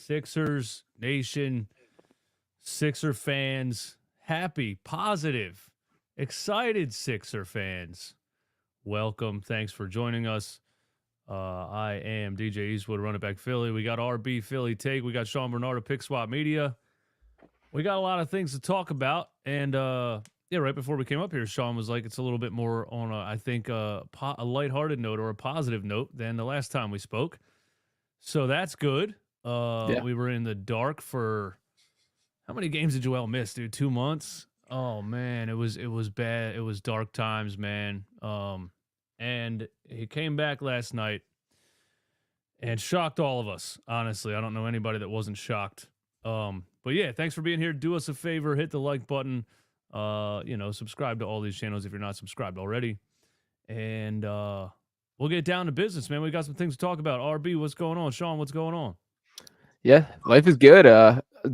Sixers Nation, Sixer fans, happy, positive, excited Sixer fans. Welcome. Thanks for joining us. I am DJ Eastwood, Run It Back Philly. We got RB Philly Take. We got Sean Barnard of Pick Swap Media. We got a lot of things to talk about. And right before we came up here, Sean was like, it's a little bit more on, a lighthearted note or a positive note than the last time we spoke. So that's good. We were in the dark for how many games did Joel miss, dude? 2 months. Oh man, it was bad. It was dark times, man. And he came back last night and shocked all of us. Honestly, I don't know anybody that wasn't shocked. But yeah, thanks for being here. Do us a favor, hit the like button. Subscribe to all these channels if you're not subscribed already. And we'll get down to business, man. We got some things to talk about. RB, what's going on? Sean, what's going on? Yeah, life is good.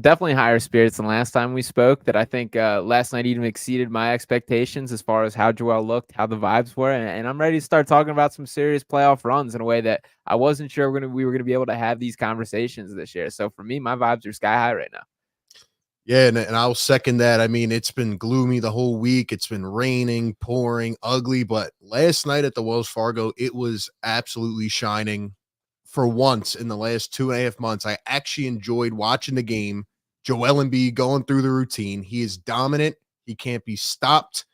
Definitely higher spirits than last time we spoke. That I think last night even exceeded my expectations as far as how Joel looked, how the vibes were, and I'm ready to start talking about some serious playoff runs in a way that I wasn't sure we were gonna be able to have these conversations this year. So for me, my vibes are sky high right now. Yeah, and I'll second that. I mean, it's been gloomy the whole week. It's been raining, pouring, ugly. But last night at the Wells Fargo, it was absolutely shining. For once in the last 2.5 months, I actually enjoyed watching the game. Joel Embiid going through the routine. He is dominant. He can't be stopped.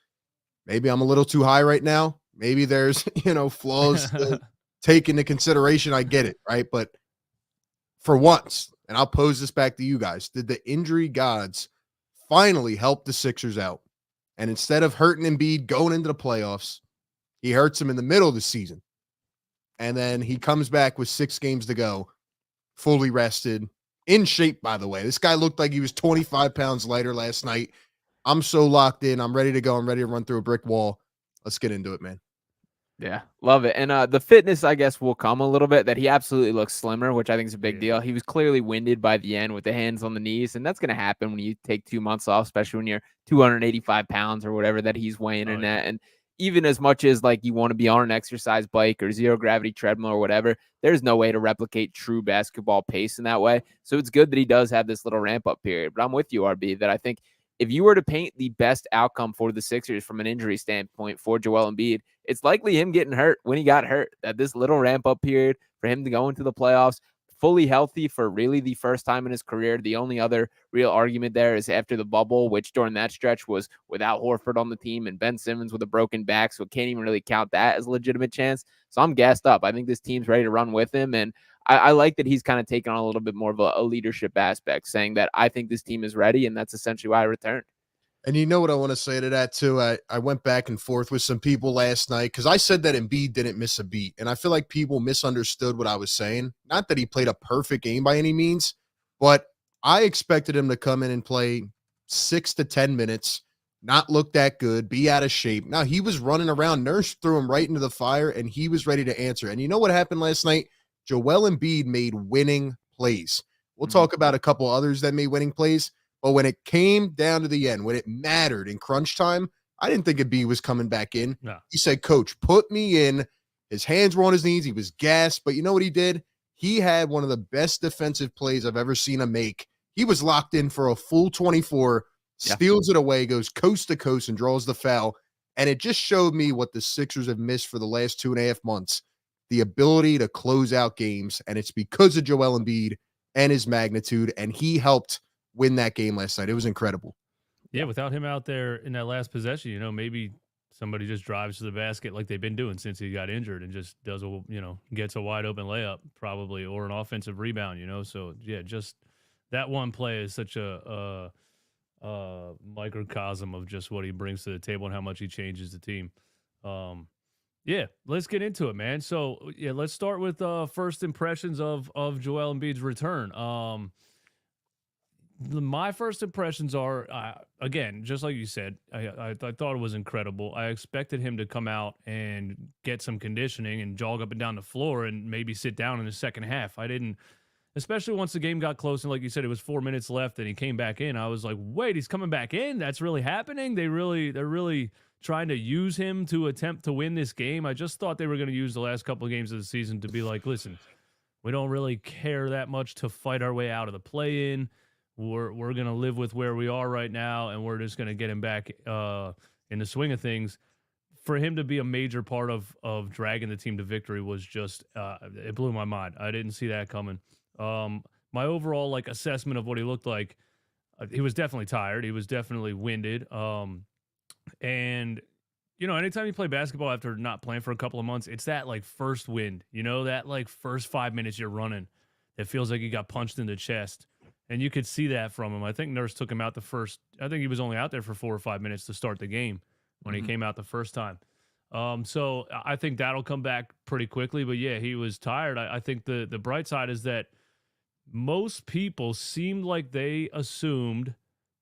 Maybe I'm a little too high right now. Maybe there's, flaws to take into consideration. I get it, right? But for once, and I'll pose this back to you guys, did the injury gods finally help the Sixers out? And instead of hurting Embiid going into the playoffs, he hurts him in the middle of the season. And then he comes back with 6 games to go, fully rested, in shape, by the way. This guy looked like he was 25 pounds lighter last night. I'm so locked in. I'm ready to go. I'm ready to run through a brick wall. Let's get into it, man. Yeah, love it. And the fitness, I guess, will come a little bit, that he absolutely looks slimmer, which I think is a big deal. He was clearly winded by the end with the hands on the knees, and that's going to happen when you take 2 months off, especially when you're 285 pounds or whatever that he's weighing in at. And even as much as like you want to be on an exercise bike or zero gravity treadmill or whatever, there's no way to replicate true basketball pace in that way. So it's good that he does have this little ramp up period. But I'm with you, RB, that I think if you were to paint the best outcome for the Sixers from an injury standpoint for Joel Embiid, it's likely him getting hurt when he got hurt. That this little ramp up period for him to go into the playoffs fully healthy for really the first time in his career. The only other real argument there is after the bubble, which during that stretch was without Horford on the team and Ben Simmons with a broken back. So can't even really count that as a legitimate chance. So I'm gassed up. I think this team's ready to run with him. And I like that he's kind of taken on a little bit more of a leadership aspect, saying that I think this team is ready. And that's essentially why I returned. And you know what I want to say to that, too? I went back and forth with some people last night because I said that Embiid didn't miss a beat. And I feel like people misunderstood what I was saying. Not that he played a perfect game by any means, but I expected him to come in and play 6 to 10 minutes, not look that good, be out of shape. Now, he was running around. Nurse threw him right into the fire, and he was ready to answer. And you know what happened last night? Joel Embiid made winning plays. We'll talk about a couple others that made winning plays. But when it came down to the end, when it mattered in crunch time, I didn't think Embiid was coming back in. No. He said, Coach, put me in. His hands were on his knees. He was gassed. But you know what he did? He had one of the best defensive plays I've ever seen him make. He was locked in for a full 24, steals it away, goes coast to coast, and draws the foul. And it just showed me what the Sixers have missed for the last 2.5 months, the ability to close out games. And it's because of Joel Embiid and his magnitude, and he helped win that game last night. It was incredible. Yeah, without him out there in that last possession, maybe somebody just drives to the basket like they've been doing since he got injured and just does gets a wide open layup probably, or an offensive rebound, So yeah, just that one play is such a microcosm of just what he brings to the table and how much he changes the team. Yeah, let's get into it, man. So yeah, let's start with first impressions of Joel Embiid's return. My first impressions are, again, just like you said, I thought it was incredible. I expected him to come out and get some conditioning and jog up and down the floor and maybe sit down in the second half. I didn't, especially once the game got close and like you said, it was 4 minutes left and he came back in. I was like, wait, he's coming back in? That's really happening? They're really trying to use him to attempt to win this game. I just thought they were going to use the last couple of games of the season to be like, listen, We don't really care that much to fight our way out of the play-in. We're going to live with where we are right now, and we're just going to get him back in the swing of things. For him to be a major part of dragging the team to victory was just it blew my mind. I didn't see that coming. My overall assessment of what he looked like, he was definitely tired. He was definitely winded. And anytime you play basketball after not playing for a couple of months, it's that first wind. That first 5 minutes you're running, it feels like you got punched in the chest. And you could see that from him. I think Nurse took him out I think he was only out there for 4 or 5 minutes to start the game when he came out the first time. So I think that'll come back pretty quickly. But yeah, he was tired. I think the bright side is that most people seemed like they assumed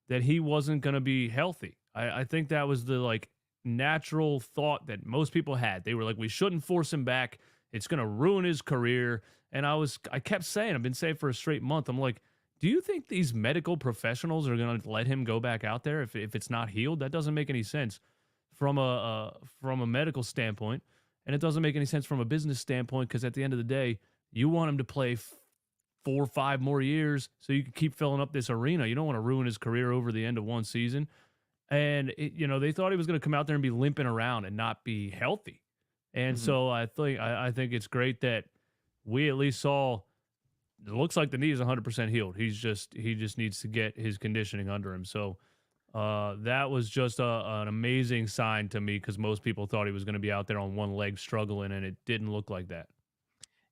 that he wasn't going to be healthy. I think that was the natural thought that most people had. They were like, we shouldn't force him back. It's going to ruin his career. And I kept saying, I've been saying for a straight month, I'm like, do you think these medical professionals are going to let him go back out there if it's not healed? That doesn't make any sense from a medical standpoint, and it doesn't make any sense from a business standpoint, because at the end of the day, you want him to play 4 or 5 more years so you can keep filling up this arena. You don't want to ruin his career over the end of one season. And they thought he was going to come out there and be limping around and not be healthy. And so I think it's great that we at least saw. It looks like the knee is 100% healed. He just needs to get his conditioning under him. So that was just an amazing sign to me, because most people thought he was going to be out there on one leg struggling, and it didn't look like that.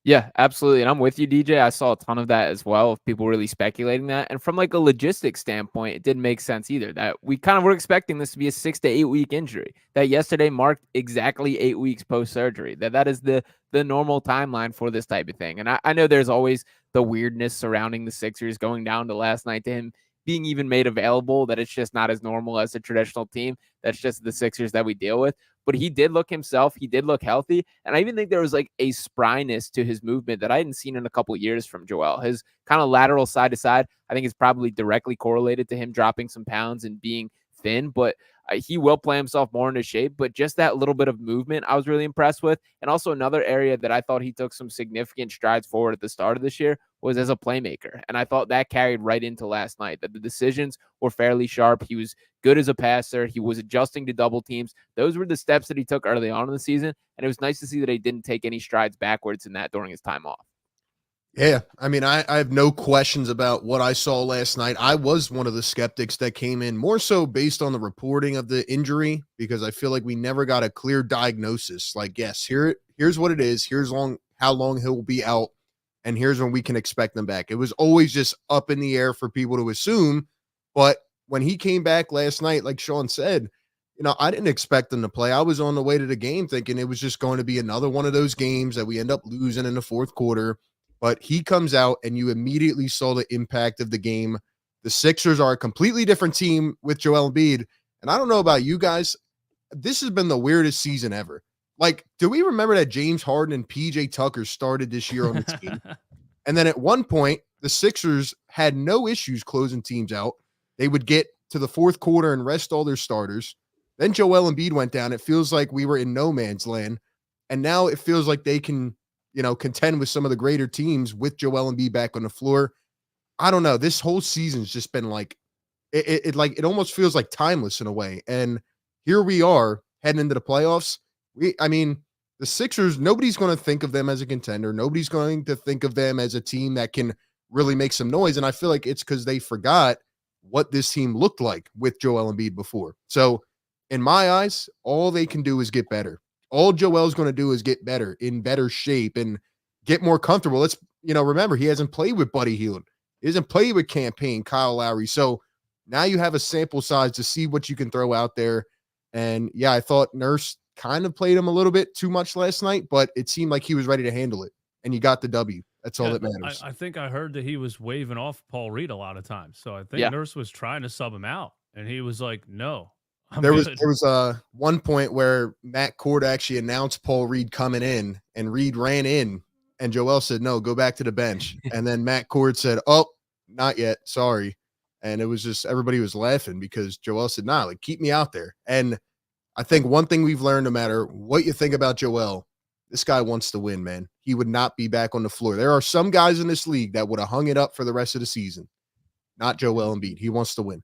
Yeah, absolutely. And I'm with you, DJ. I saw a ton of that as well, of people really speculating that. And from a logistics standpoint, it didn't make sense either. That we kind of were expecting this to be a 6 to 8 week injury. That yesterday marked exactly 8 weeks post-surgery. That is the normal timeline for this type of thing. And I know there's always the weirdness surrounding the Sixers going down to last night, to him being even made available, that it's just not as normal as a traditional team. That's just the Sixers that we deal with. But he did look himself. He did look healthy. And I even think there was a spryness to his movement that I hadn't seen in a couple of years from Joel. His kind of lateral side to side, I think is probably directly correlated to him dropping some pounds and being thin, but he will play himself more into shape. But just that little bit of movement I was really impressed with. And also another area that I thought he took some significant strides forward at the start of this year was as a playmaker. And I thought that carried right into last night, that the decisions were fairly sharp. He was good as a passer. He was adjusting to double teams. Those were the steps that he took early on in the season. And it was nice to see that he didn't take any strides backwards in that during his time off. Yeah, I mean, I have no questions about what I saw last night. I was one of the skeptics that came in more so based on the reporting of the injury, because I feel like we never got a clear diagnosis. Like, yes, here's what it is. Here's how long he'll be out, and here's when we can expect him back. It was always just up in the air for people to assume. But when he came back last night, like Sean said, I didn't expect him to play. I was on the way to the game thinking it was just going to be another one of those games that we end up losing in the fourth quarter. But he comes out and you immediately saw the impact of the game. The Sixers are a completely different team with Joel Embiid. And I don't know about you guys, this has been the weirdest season ever. Do we remember that James Harden and PJ Tucker started this year on the team? And then at one point, the Sixers had no issues closing teams out. They would get to the fourth quarter and rest all their starters. Then Joel Embiid went down. It feels like we were in no man's land. And now it feels like they can contend with some of the greater teams with Joel Embiid back on the floor. I don't know. This whole season's just been it almost feels like timeless in a way. And here we are heading into the playoffs. The Sixers, nobody's going to think of them as a contender. Nobody's going to think of them as a team that can really make some noise. And I feel like it's because they forgot what this team looked like with Joel Embiid before. So in my eyes, all they can do is get better. All Joel's going to do is get better, in better shape, and get more comfortable. Let's, remember, he hasn't played with Buddy Hield. He hasn't played with Payne, Kyle Lowry. So now you have a sample size to see what you can throw out there. And yeah, I thought Nurse kind of played him a little bit too much last night, but it seemed like he was ready to handle it. And you got the W. That's all that matters. I think I heard that he was waving off Paul Reed a lot of times. So I think Nurse was trying to sub him out. And he was like, no. There was one point where Matt Cord actually announced Paul Reed coming in, and Reed ran in, and Joel said, no, go back to the bench. And then Matt Cord said, oh, not yet. Sorry. And it was just, everybody was laughing because Joel said, nah, keep me out there. And I think one thing we've learned, no matter what you think about Joel, This guy wants to win, man. He would not be back on the floor. There are some guys in this league that would have hung it up for the rest of the season. Not Joel Embiid. He wants to win.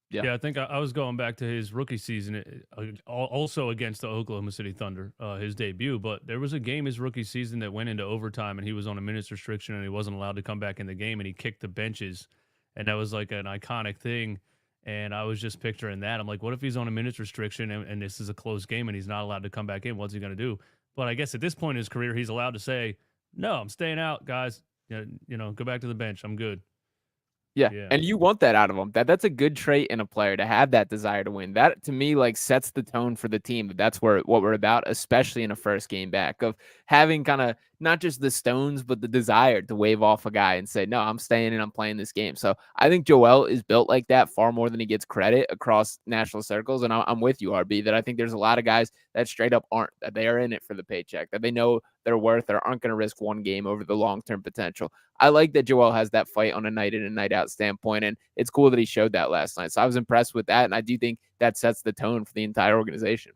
Yeah, I think I was going back to his rookie season, also against the Oklahoma City Thunder, his debut. But there was a game his rookie season that went into overtime, and he was on a minutes restriction, and he wasn't allowed to come back in the game, and he kicked the benches, and that was like an iconic thing. And I was just picturing that. I'm like, what if he's on a minutes restriction, and this is a close game, and he's not allowed to come back in? What's he going to do? But I guess at this point in his career, he's allowed to say, no, I'm staying out, guys. Go back to the bench. I'm good. Yeah. And you want that out of him. That's a good trait in a player, to have that desire to win. That, to me, like, sets the tone for the team. That's what we're about, especially in a first game back, of having kind of not just the stones, but the desire to wave off a guy and say, no, I'm staying and I'm playing this game. So I think Joel is built like that far more than he gets credit across national circles. And I'm with you, RB, that I think there's a lot of guys that straight up aren't, that they are in it for the paycheck, that they know their worth, or aren't going to risk one game over the long-term potential. I like that Joel has that fight on a night in and night out standpoint, and it's cool that he showed that last night. So I was impressed with that, and I do think that sets the tone for the entire organization.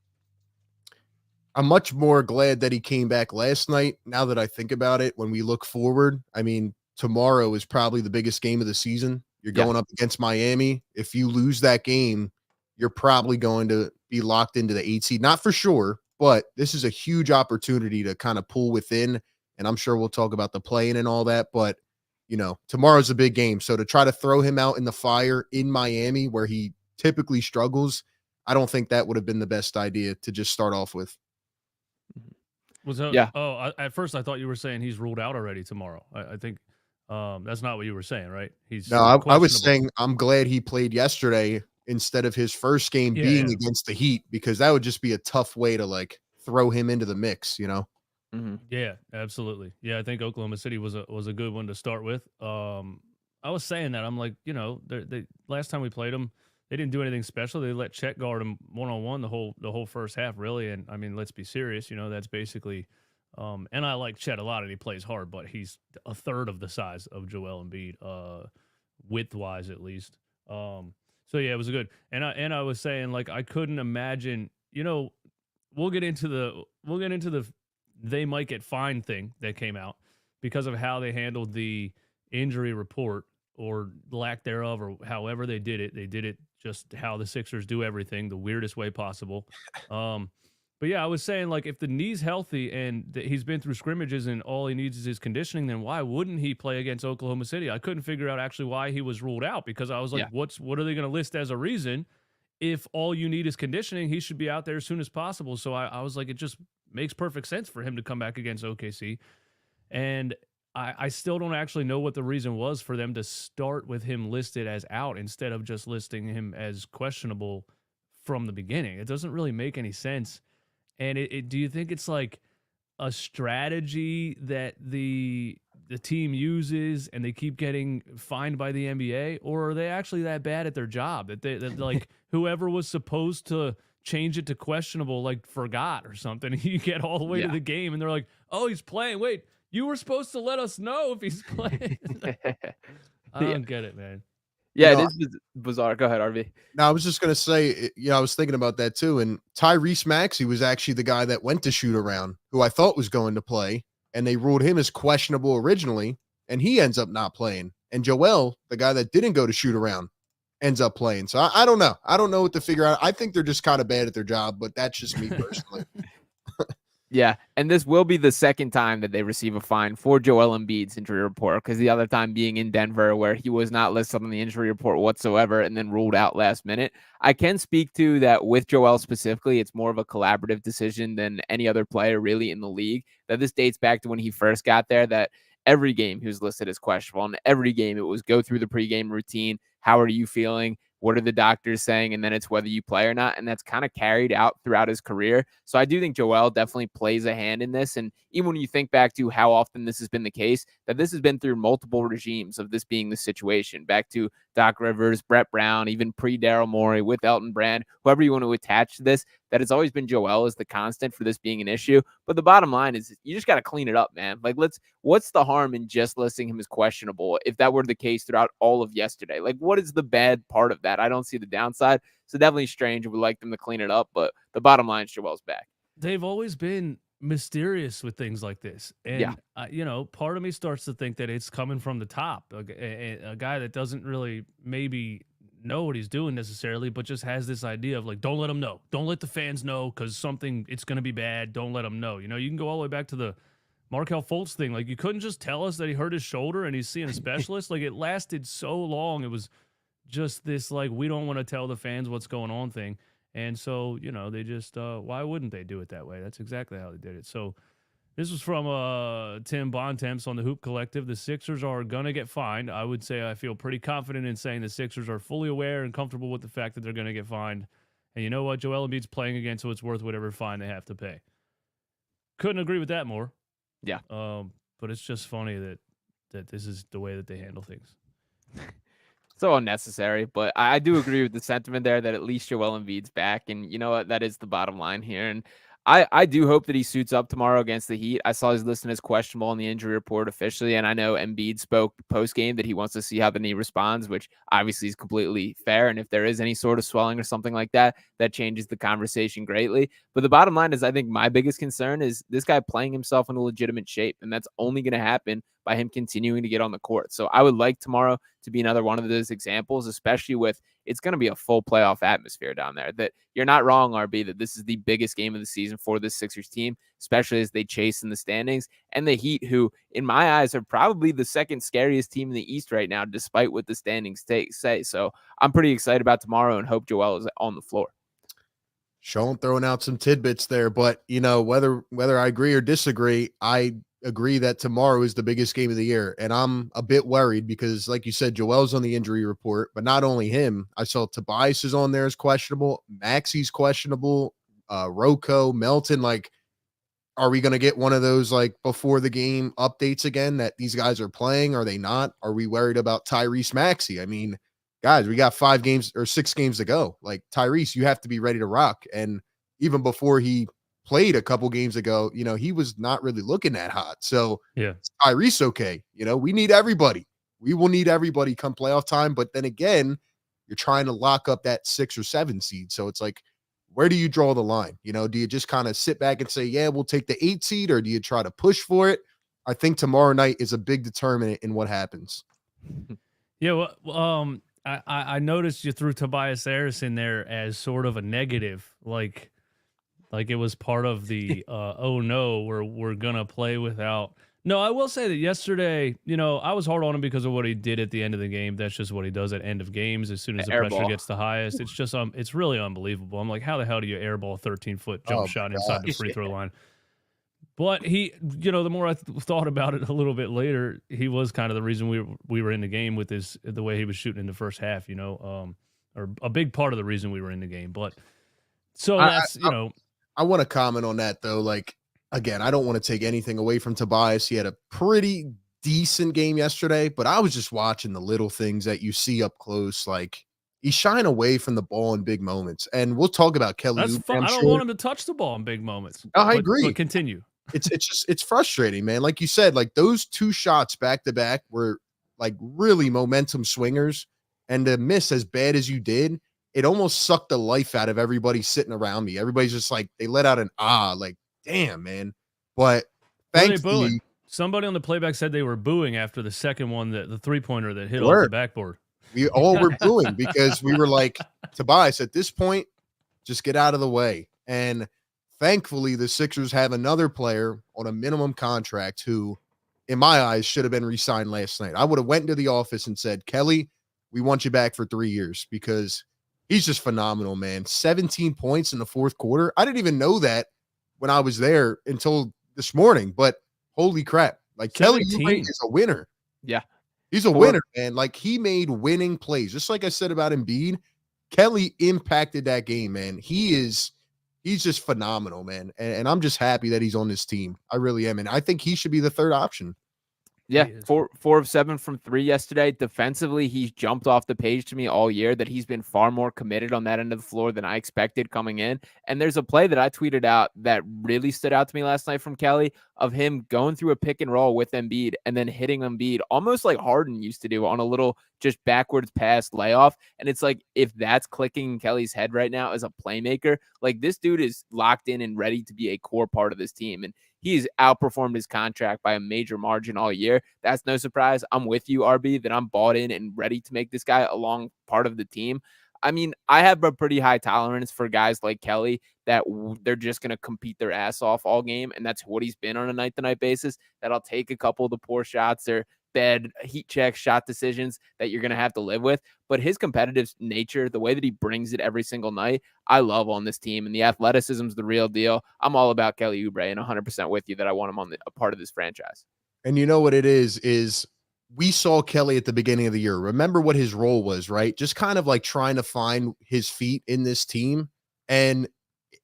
I'm much more glad that he came back last night. Now that I think about it, when we look forward, I mean, tomorrow is probably the biggest game of the season. You're going up against Miami. If you lose that game, you're probably going to be locked into the 8 seed. Not for sure, but this is a huge opportunity to kind of pull within. And I'm sure we'll talk about the play-in and all that, but tomorrow's a big game. So to try to throw him out in the fire in Miami, where he typically struggles, I don't think that would have been the best idea to just start off with. At first I thought you were saying he's ruled out already tomorrow. I think that's not what you were saying, right? I was saying I'm glad he played yesterday instead of his first game being against the Heat, because that would just be a tough way to like throw him into the mix, Mm-hmm. Yeah, absolutely. Yeah, I think Oklahoma City was a good one to start with. I was saying that I'm like, they last time we played them, they didn't do anything special. They let Chet guard him one-on-one the whole first half, really. And I mean, let's be serious. That's basically. And I like Chet a lot, and he plays hard, but he's a third of the size of Joel Embiid, width-wise at least. So yeah, it was good. And I was saying, like, I couldn't imagine. We'll get into the they might get fined thing that came out because of how they handled the injury report, or lack thereof, or however they did it. They did it just how the Sixers do everything, the weirdest way possible. But yeah, I was saying, like, if the knee's healthy and he's been through scrimmages and all he needs is his conditioning, then why wouldn't he play against Oklahoma City? I couldn't figure out actually why he was ruled out, because I was like, what are they going to list as a reason? If all you need is conditioning, he should be out there as soon as possible. So I was like, it just makes perfect sense for him to come back against OKC. And I still don't actually know what the reason was for them to start with him listed as out instead of just listing him as questionable from the beginning. It doesn't really make any sense. And do you think it's like a strategy that the team uses and they keep getting fined by the NBA, or are they actually that bad at their job that like whoever was supposed to change it to questionable, like, forgot or something? You get all the way to the game and they're like, oh, he's playing. Wait, you were supposed to let us know if he's playing. I don't get it, man. Yeah, it is bizarre. Go ahead, RV. No, I was just going to say, I was thinking about that too. And Tyrese Maxey was actually the guy that went to shoot around, who I thought was going to play, and they ruled him as questionable originally, and he ends up not playing. And Joel, the guy that didn't go to shoot around, ends up playing. So I don't know. I don't know what to figure out. I think they're just kind of bad at their job, but that's just me personally. Yeah, and this will be the second time that they receive a fine for Joel Embiid's injury report, because the other time being in Denver, where he was not listed on the injury report whatsoever and then ruled out last minute. I can speak to that with Joel specifically. It's more of a collaborative decision than any other player really in the league. That this dates back to when he first got there, that every game he was listed as questionable, and every game it was go through the pregame routine. How are you feeling? What are the doctors saying? And then it's whether you play or not. And that's kind of carried out throughout his career. So I do think Joel definitely plays a hand in this. And even when you think back to how often this has been the case, that this has been through multiple regimes of this being the situation. Back to Doc Rivers, Brett Brown, even pre-Daryl Morey, with Elton Brand, whoever you want to attach to this, that it's always been Joel as the constant for this being an issue. But the bottom line is you just got to clean it up, man. Like, what's the harm in just listing him as questionable if that were the case throughout all of yesterday? Like, what is the bad part of that? I don't see the downside. So definitely strange. We'd like them to clean it up, but the bottom line is Joel's back. They've always been mysterious with things like this. Yeah. And, part of me starts to think that it's coming from the top. A guy that doesn't really maybe know what he's doing necessarily, but just has this idea of like, don't let them know. Don't let the fans know because it's going to be bad. Don't let them know. You can go all the way back to the Markelle Fultz thing. Like, you couldn't just tell us that he hurt his shoulder and he's seeing a specialist. Like, it lasted so long. It was just this, like, we don't want to tell the fans what's going on thing. And so, they just, why wouldn't they do it that way? That's exactly how they did it. So this was from Tim Bontemps on the Hoop Collective. The Sixers are going to get fined. I would say I feel pretty confident in saying the Sixers are fully aware and comfortable with the fact that they're going to get fined. And you know what? Joel Embiid's playing again, so it's worth whatever fine they have to pay. Couldn't agree with that more. Yeah. But it's just funny that this is the way that they handle things. So unnecessary, but I do agree with the sentiment there that at least Joel Embiid's back, and you know what, that is the bottom line here. And I do hope that he suits up tomorrow against the Heat. I saw he's listed as questionable on the injury report officially, and I know Embiid spoke post game that he wants to see how the knee responds, which obviously is completely fair. And if there is any sort of swelling or something like that, that changes the conversation greatly. But the bottom line is, I think my biggest concern is this guy playing himself in a legitimate shape, and that's only going to happen by him continuing to get on the court. So I would like tomorrow to be another one of those examples, especially with it's going to be a full playoff atmosphere down there. That you're not wrong, RB, that this is the biggest game of the season for this Sixers team, especially as they chase in the standings. And the Heat, who in my eyes are probably the second scariest team in the East right now, despite what the standings say. So I'm pretty excited about tomorrow and hope Joel is on the floor. Sean throwing out some tidbits there, but whether I agree or disagree, I agree that tomorrow is the biggest game of the year. And I'm a bit worried because, like you said, Joel's on the injury report, but not only him. I saw Tobias is on there as questionable. Maxey's questionable. Rocco, Melton. Like, are we going to get one of those, like, before the game updates again that these guys are playing? Are they not? Are we worried about Tyrese Maxey? I mean, guys, we got 6 games to go. Like, Tyrese, you have to be ready to rock. And even before he played a couple games ago, he was not really looking that hot. So yeah, Tyrese, okay. We need everybody. We will need everybody come playoff time. But then again, you're trying to lock up that 6 or 7 seed. So it's like, where do you draw the line? Do you just kind of sit back and say, yeah, we'll take the 8 seed, or do you try to push for it? I think tomorrow night is a big determinant in what happens. Yeah. Well, I noticed you threw Tobias Harris in there as sort of a negative, like it was part of the oh no, we're gonna play without. No, I will say that yesterday, I was hard on him because of what he did at the end of the game. That's just what he does at end of games. As soon as the pressure gets the highest, it's just it's really unbelievable. I'm like, how the hell do you airball a 13-foot jump shot inside the free throw line? But he, the more I thought about it a little bit later, he was kind of the reason we were in the game with the way he was shooting in the first half, or a big part of the reason we were in the game. But so that's, I want to comment on that, though. Like, again, I don't want to take anything away from Tobias. He had a pretty decent game yesterday, but I was just watching the little things that you see up close. Like, he's shying away from the ball in big moments. And we'll talk about Kelly. That's fun. I don't want him to touch the ball in big moments. I agree. But continue. It's frustrating, man. Like you said, like those 2 shots back to back were like really momentum swingers, and to miss as bad as you did, it almost sucked the life out of everybody sitting around me. Everybody's just like, they let out an like, damn, man. But thankfully, somebody on the playback said they were booing after the second one, the 3-pointer that hit off the backboard. We all were booing because we were like, Tobias, at this point, just get out of the way. And thankfully, the Sixers have another player on a minimum contract who, in my eyes, should have been re-signed last night. I would have went into the office and said, Kelly, we want you back for 3 years, because he's just phenomenal, man. 17 points in the fourth quarter. I didn't even know that when I was there until this morning, but holy crap. Like, 17. Kelly Oubre is a winner. Yeah. He's a winner, man. Like, he made winning plays. Just like I said about Embiid, Kelly impacted that game, man. He's just phenomenal, man. And I'm just happy that he's on this team. I really am. And I think he should be the third option. Yeah, He is. 4 of 7 from 3 yesterday. Defensively, he's jumped off the page to me all year that he's been far more committed on that end of the floor than I expected coming in. And there's a play that I tweeted out that really stood out to me last night from Kelly of him going through a pick and roll with Embiid and then hitting Embiid almost like Harden used to do on a little just backwards pass layoff. And it's like, if that's clicking in Kelly's head right now as a playmaker, like this dude is locked in and ready to be a core part of this team. And he's outperformed his contract by a major margin all year. That's no surprise. I'm with you, RB, that I'm bought in and ready to make this guy a long part of the team. I mean, I have a pretty high tolerance for guys like Kelly that they're just going to compete their ass off all game. And that's what he's been on a night-to-night basis, that I'll take a couple of the poor shots or bad heat check shot decisions that you're going to have to live with. But his competitive nature, the way that he brings it every single night, I love on this team. And the athleticism is the real deal. I'm all about Kelly Oubre and 100% with you that I want him on a part of this franchise. And you know what it is we saw Kelly at the beginning of the year. Remember what his role was, right? Just kind of like trying to find his feet in this team. And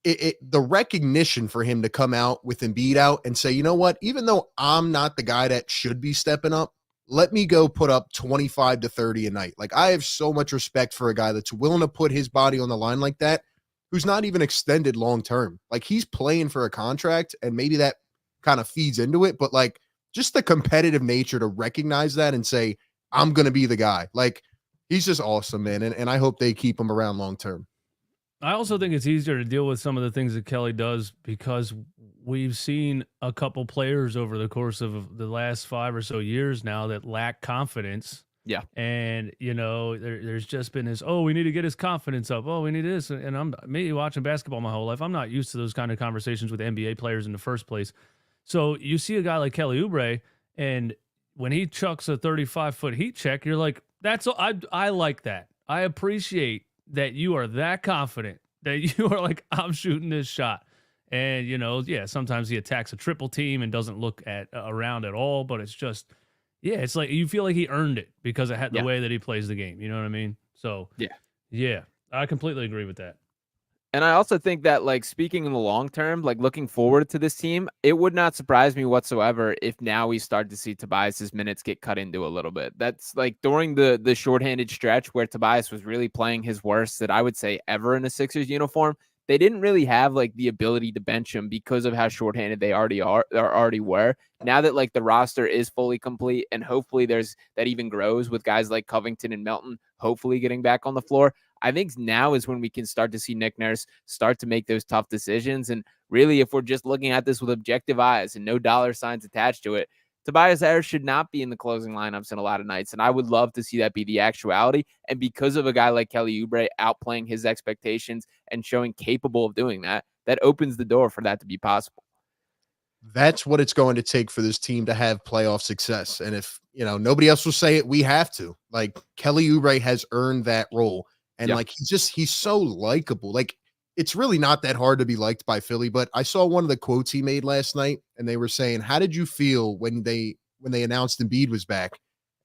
the recognition for him to come out with Embiid out and say, you know what, even though I'm not the guy that should be stepping up, let me go put up 25 to 30 a night. Like, I have so much respect for a guy that's willing to put his body on the line like that, who's not even extended long-term. Like, he's playing for a contract, and maybe that kind of feeds into it, but like just the competitive nature to recognize that and say, I'm going to be the guy. Like, he's just awesome, man. And I hope they keep him around long-term. I also think it's easier to deal with some of the things that Kelly does because we've seen a couple players over the course of the last 5 or so years now that lack confidence. Yeah. And, you know, there's just been this, oh, we need to get his confidence up. Oh, we need this. And I'm me watching basketball my whole life. I'm not used to those kind of conversations with NBA players in the first place. So you see a guy like Kelly Oubre, and when he chucks a 35-foot heat check, you're like, I like that. I appreciate that you are that confident that you are like, I'm shooting this shot. And, you know, yeah, sometimes he attacks a triple team and doesn't look around at all, but it's just, yeah, it's like you feel like he earned it because of the way that he plays the game. You know what I mean? So, yeah, I completely agree with that. And I also think that, like, speaking in the long term, like looking forward to this team, it would not surprise me whatsoever if now we start to see Tobias's minutes get cut into a little bit. That's like during the shorthanded stretch where Tobias was really playing his worst that I would say ever in a Sixers uniform. They didn't really have like the ability to bench him because of how shorthanded they already were. Now that like the roster is fully complete, and hopefully there's that even grows with guys like Covington and Melton hopefully getting back on the floor. I think now is when we can start to see Nick Nurse start to make those tough decisions. And really, if we're just looking at this with objective eyes and no dollar signs attached to it, Tobias Harris should not be in the closing lineups in a lot of nights. And I would love to see that be the actuality. And because of a guy like Kelly Oubre outplaying his expectations and showing capable of doing that, that opens the door for that to be possible. That's what it's going to take for this team to have playoff success. And if, you know, nobody else will say it, we have to. Like, Kelly Oubre has earned that role. And like, he's so likable. Like, it's really not that hard to be liked by Philly, but I saw one of the quotes he made last night, and they were saying, how did you feel when they announced Embiid was back?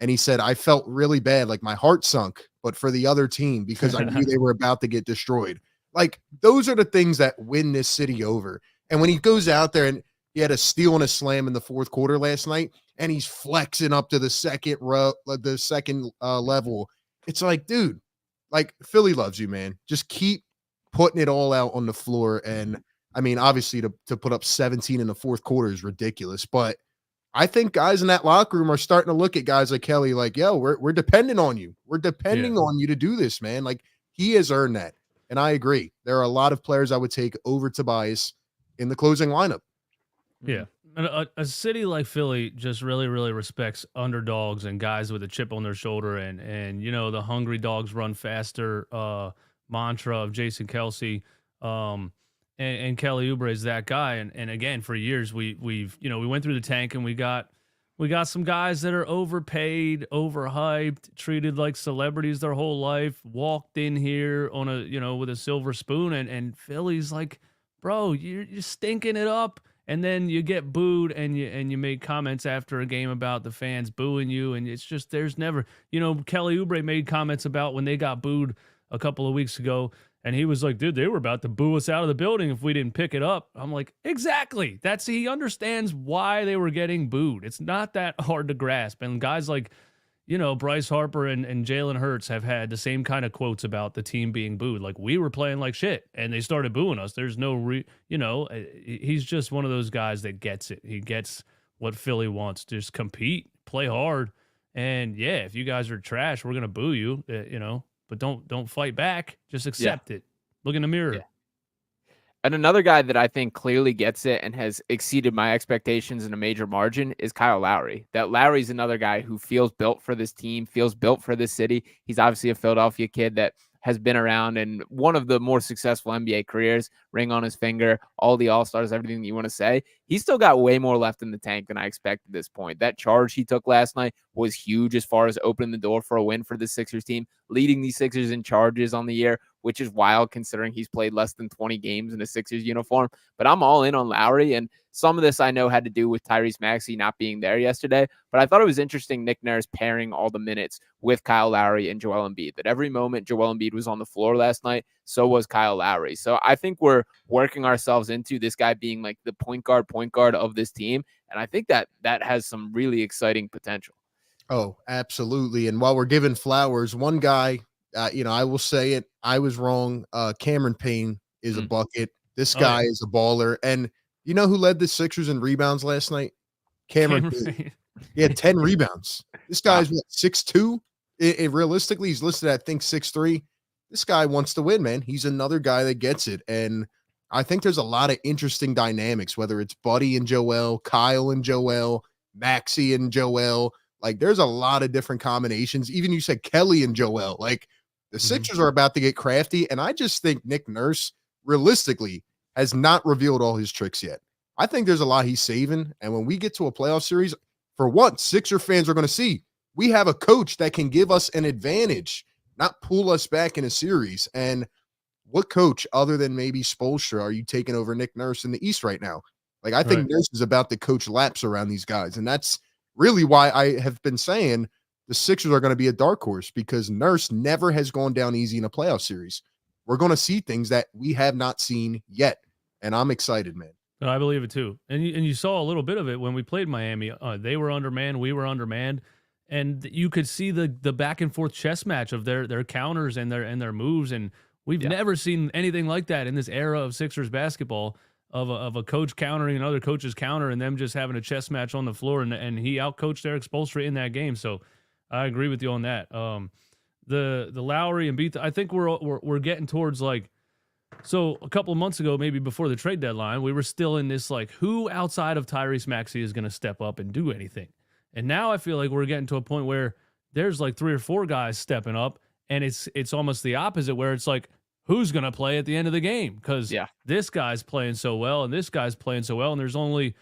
And he said, I felt really bad. Like, my heart sunk, but for the other team, because I knew they were about to get destroyed. Like, those are the things that win this city over. And when he goes out there, and he had a steal and a slam in the fourth quarter last night, and he's flexing up to the second level. It's like, dude, like, Philly loves you, man. Just keep putting it all out on the floor. And I mean, obviously to put up 17 in the fourth quarter is ridiculous, but I think guys in that locker room are starting to look at guys like Kelly like, yo, we're dependent on you. We're depending on you to do this, man. Like, he has earned that. And I agree. There are a lot of players I would take over Tobias in the closing lineup. Yeah. A city like Philly just really, really respects underdogs and guys with a chip on their shoulder, and you know, the hungry dogs run faster mantra of Jason Kelce, and Kelly Oubre is that guy. And again, for years we've you know, we went through the tank and we got some guys that are overpaid, overhyped, treated like celebrities their whole life, walked in here on a, you know, with a silver spoon, and Philly's like, bro, you're stinking it up. And then you get booed, and you make comments after a game about the fans booing you, and it's just, there's never, you know, Kelly Oubre made comments about when they got booed a couple of weeks ago, And he was like, dude, they were about to boo us out of the building if we didn't pick it up. I'm like, exactly. He understands why they were getting booed. It's not that hard to grasp. And guys like, Bryce Harper and Jalen Hurts have had the same kind of quotes about the team being booed. Like, we were playing like shit and they started booing us. There's no, he's just one of those guys that gets it. He gets what Philly wants. Just compete, play hard. And yeah, if you guys are trash, we're going to boo you, but don't fight back. Just accept it. Look in the mirror. Yeah. And another guy that I think clearly gets it and has exceeded my expectations in a major margin is Kyle Lowry. That Lowry's another guy who feels built for this team, feels built for this city. He's obviously a Philadelphia kid that has been around and one of the more successful NBA careers, ring on his finger, all the All-Stars, everything that you want to say. He's still got way more left in the tank than I expected at this point. That charge he took last night was huge as far as opening the door for a win for the Sixers team, leading the Sixers in charges on the year, which is wild considering he's played less than 20 games in a Sixers uniform. But I'm all in on Lowry, and some of this I know had to do with Tyrese Maxey not being there yesterday, but I thought it was interesting Nick Nurse pairing all the minutes with Kyle Lowry and Joel Embiid, that every moment Joel Embiid was on the floor last night, so was Kyle Lowry. So I think we're working ourselves into this guy being like the point guard of this team, and I think that has some really exciting potential. Oh, absolutely. And while we're giving flowers, one guy, I will say it, I was wrong. Cameron Payne is a bucket. This guy is a baller. And you know who led the Sixers in rebounds last night? Cameron Payne. He had 10 rebounds. This guy's 6'2". Realistically, he's listed at, I think, 6'3". This guy wants to win, man. He's another guy that gets it. And I think there's a lot of interesting dynamics, whether it's Buddy and Joel, Kyle and Joel, Maxey and Joel. Like, there's a lot of different combinations. Even you said Kelly and Joel. Like, the Sixers are about to get crafty. And I just think Nick Nurse, realistically, has not revealed all his tricks yet. I think there's a lot he's saving. And when we get to a playoff series, for once, Sixer fans are going to see we have a coach that can give us an advantage, not pull us back in a series. And what coach other than maybe Spoelstra are you taking over Nick Nurse in the East right now? Like, I think Nurse is about to coach laps around these guys. And that's really why I have been saying the Sixers are going to be a dark horse, because Nurse never has gone down easy in a playoff series. We're going to see things that we have not seen yet. And I'm excited, man. I believe it too. And you saw a little bit of it when we played Miami. They were undermanned. We were undermanned. And you could see the back and forth chess match of their counters and their moves. And we've never seen anything like that in this era of Sixers basketball, of a coach countering another coach's counter and them just having a chess match on the floor. And he outcoached Eric Spoelstra in that game. So I agree with you on that. The Lowry and Embiid, I think we're getting towards like, so a couple of months ago, maybe before the trade deadline, we were still in this like, who outside of Tyrese Maxey is going to step up and do anything? And now I feel like we're getting to a point where there's like 3 or 4 guys stepping up, and it's almost the opposite, where it's like, who's going to play at the end of the game? Because this guy's playing so well, and this guy's playing so well, and there's only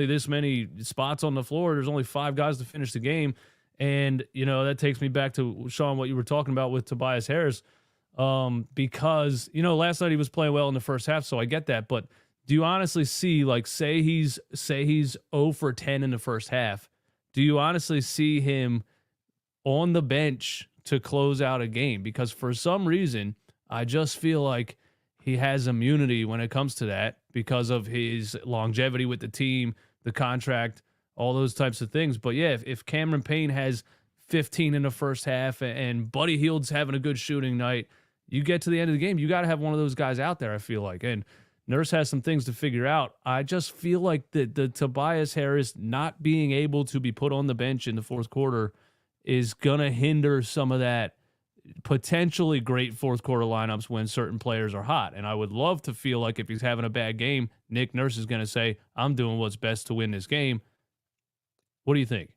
this many spots on the floor. There's only 5 guys to finish the game. And, that takes me back to, Sean, what you were talking about with Tobias Harris. Because, last night he was playing well in the first half, so I get that. But do you honestly see, like, say he's 0 for 10 in the first half, do you honestly see him on the bench to close out a game? Because for some reason, I just feel like he has immunity when it comes to that because of his longevity with the team, the contract, all those types of things. But yeah, if Cameron Payne has 15 in the first half and Buddy Hield's having a good shooting night, you get to the end of the game, you got to have one of those guys out there, I feel like. And Nurse has some things to figure out. I just feel like the Tobias Harris not being able to be put on the bench in the fourth quarter is going to hinder some of that potentially great fourth quarter lineups when certain players are hot. And I would love to feel like if he's having a bad game, Nick Nurse is going to say, I'm doing what's best to win this game. What do you think?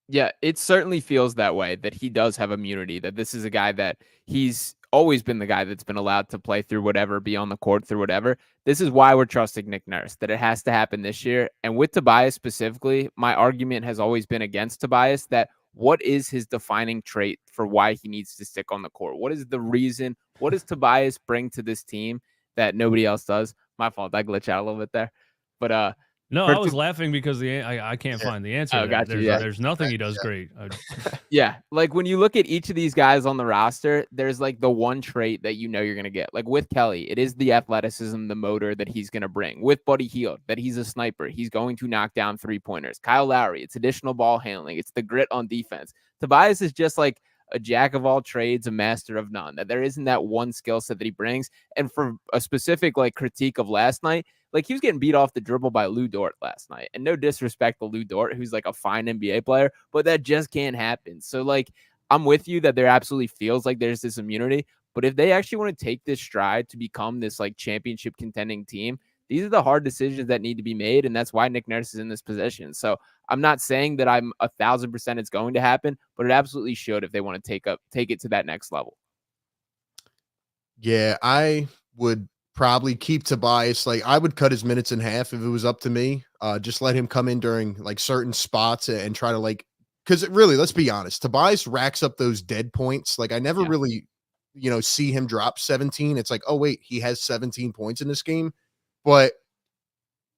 Yeah, it certainly feels that way, that he does have immunity, that this is a guy that he's always been the guy that's been allowed to play through whatever, be on the court through whatever. This is why we're trusting Nick Nurse, that it has to happen this year. And with Tobias specifically, my argument has always been against Tobias, that what is his defining trait for why he needs to stick on the court? What is the reason? What does Tobias bring to this team that nobody else does? My fault. I glitched out a little bit there. But No, For I was laughing because I can't find the answer. Oh, There. got you, yeah. There's nothing he does great. Yeah, like when you look at each of these guys on the roster, there's like the one trait that you know you're gonna get. Like with Kelly, it is the athleticism, the motor that he's gonna bring. With Buddy Hield, that he's a sniper, he's going to knock down 3-pointers. Kyle Lowry, it's additional ball handling, it's the grit on defense. Tobias is just like a jack of all trades, a master of none. That there isn't that one skill set that he brings. And for a specific like critique of last night, like he was getting beat off the dribble by Lou Dort last night. And no disrespect to Lou Dort, who's like a fine NBA player, but that just can't happen. So like I'm with you that there absolutely feels like there's this immunity. But if they actually want to take this stride to become this like championship contending team, these are the hard decisions that need to be made. And that's why Nick Nurse is in this position. So I'm not saying that I'm 1,000% it's going to happen, but it absolutely should if they want to take it to that next level. Yeah, I would probably keep Tobias. Like I would cut his minutes in half if it was up to me. Just let him come in during like certain spots and try to like, because really, let's be honest, Tobias racks up those dead points. Like I never really, see him drop 17. It's like, oh wait, he has 17 points in this game. But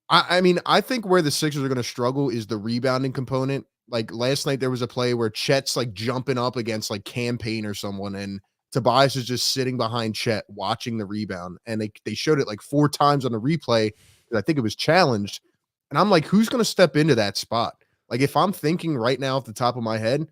I mean, I think where the Sixers are going to struggle is the rebounding component. Like last night, there was a play where Chet's like jumping up against like Cam Payne or someone, and Tobias is just sitting behind Chet watching the rebound. And they showed it like 4 times on the replay. I think it was challenged. And I'm like, who's going to step into that spot? Like if I'm thinking right now off the top of my head,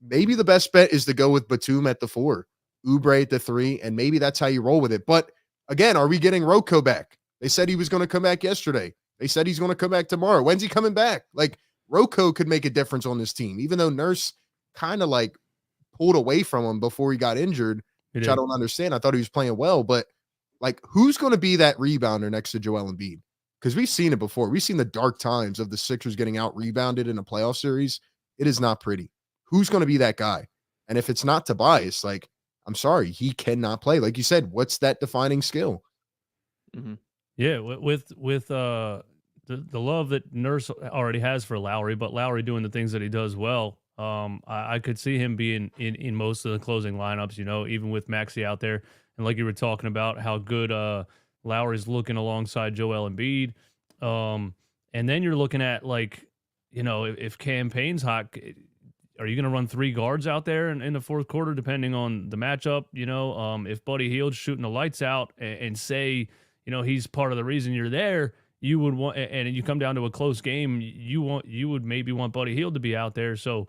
maybe the best bet is to go with Batum at the 4, Oubre at the 3, and maybe that's how you roll with it. But again, are we getting Rocco back? They said he was going to come back yesterday. They said he's going to come back tomorrow. When's he coming back? Like Rocco could make a difference on this team, even though Nurse kind of like pulled away from him before he got injured, which I don't understand. I thought he was playing well, but like who's going to be that rebounder next to Joel Embiid? Because we've seen it before. We've seen the dark times of the Sixers getting out rebounded in a playoff series. It is not pretty. Who's going to be that guy? And if it's not Tobias, like, I'm sorry, he cannot play. Like you said, what's that defining skill? Mm-hmm. Yeah, with the love that Nurse already has for Lowry, but Lowry doing the things that he does well, I could see him being in most of the closing lineups, even with Maxey out there. And like you were talking about how good Lowry's looking alongside Joel Embiid. And then you're looking at like, if Cam Payne's hot, are you going to run 3 guards out there in the fourth quarter, depending on the matchup? If Buddy Hield's shooting the lights out and say, he's part of the reason you're there, you would want, and you come down to a close game, you would maybe want Buddy Hield to be out there. So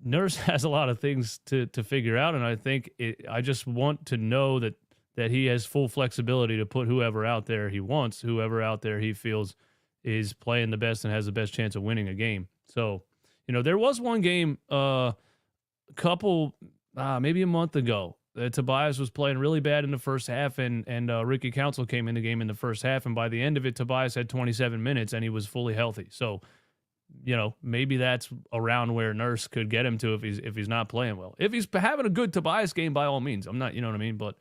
Nurse has a lot of things to figure out. And I think I just want to know that he has full flexibility to put whoever out there he wants, whoever out there he feels is playing the best and has the best chance of winning a game. So, there was one game, maybe a month ago, Tobias was playing really bad in the first half, and Ricky Council came in the game in the first half, and by the end of it, Tobias had 27 minutes, and he was fully healthy. So, maybe that's around where Nurse could get him to if he's not playing well. If he's having a good Tobias game, by all means, I'm not, you know what I mean? But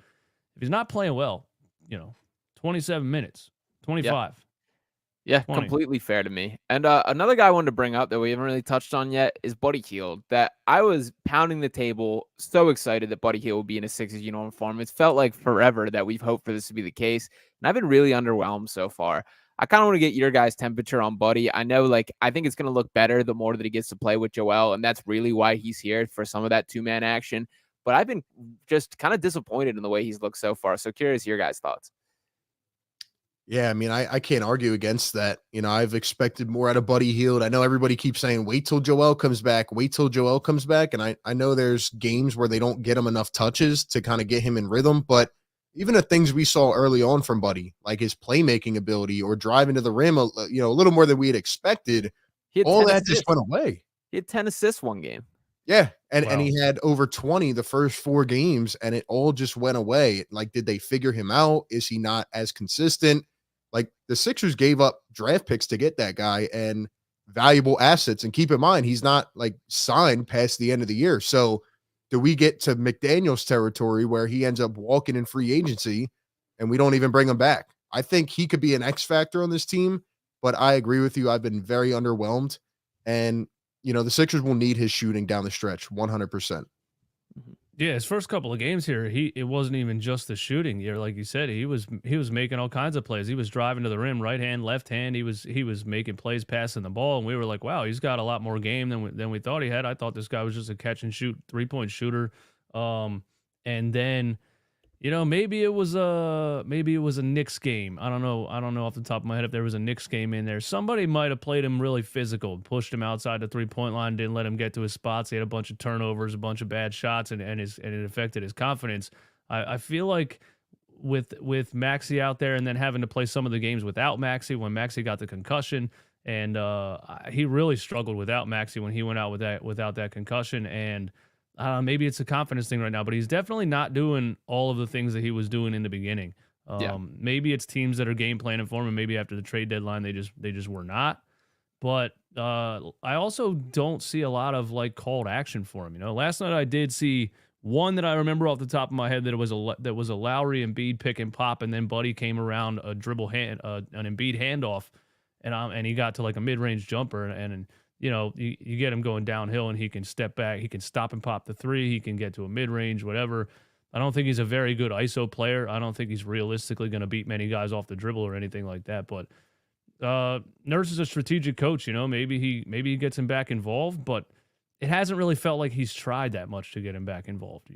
if he's not playing well, 27 minutes, 25. Yeah, completely fair to me. And another guy I wanted to bring up that we haven't really touched on yet is Buddy Hield. That I was pounding the table, so excited that Buddy Hield would be in a Sixers uniform. It's felt like forever that we've hoped for this to be the case, and I've been really underwhelmed so far. I kind of want to get your guys' temperature on Buddy. I know, I think it's going to look better the more that he gets to play with Joel, and that's really why he's here, for some of that 2-man action. But I've been just kind of disappointed in the way he's looked so far. So curious your guys' thoughts. Yeah, I mean, I can't argue against that. I've expected more out of Buddy Hield. I know everybody keeps saying, wait till Joel comes back, wait till Joel comes back. And I know there's games where they don't get him enough touches to kind of get him in rhythm. But even the things we saw early on from Buddy, like his playmaking ability or driving to the rim, a little more than we had expected, all that just went away. He had 10 assists one game. Yeah, and he had over 20 the first 4 games, and it all just went away. Like, did they figure him out? Is he not as consistent? Like, the Sixers gave up draft picks to get that guy and valuable assets. And keep in mind, he's not like signed past the end of the year. So do we get to McDaniels territory where he ends up walking in free agency and we don't even bring him back? I think he could be an X factor on this team, but I agree with you. I've been very underwhelmed. And, the Sixers will need his shooting down the stretch 100%. Yeah, his first couple of games here, it wasn't even just the shooting. Yeah, like you said, he was making all kinds of plays. He was driving to the rim, right hand, left hand. He was making plays, passing the ball, and we were like, wow, he's got a lot more game than we thought he had. I thought this guy was just a catch and shoot 3-point shooter. And then maybe it was a Knicks game. I don't know. I don't know off the top of my head if there was a Knicks game in there. Somebody might have played him really physical, pushed him outside the 3-point line, didn't let him get to his spots. He had a bunch of turnovers, a bunch of bad shots, and it affected his confidence. I feel like with Maxey out there and then having to play some of the games without Maxey when Maxey got the concussion, and he really struggled without Maxey when he went out without that concussion. And maybe it's a confidence thing right now, but he's definitely not doing all of the things that he was doing in the beginning. Maybe it's teams that are game planning for him, and maybe after the trade deadline they just were not. But I also don't see a lot of like called action for him. Last night I did see one that I remember off the top of my head that was a Lowry and Embiid pick and pop, and then Buddy came around a dribble an Embiid handoff, and he got to like a mid range jumper, and you get him going downhill and he can step back. He can stop and pop the three. He can get to a mid-range, whatever. I don't think he's a very good ISO player. I don't think he's realistically going to beat many guys off the dribble or anything like that. But Nurse is a strategic coach. Maybe he gets him back involved, but it hasn't really felt like he's tried that much to get him back involved.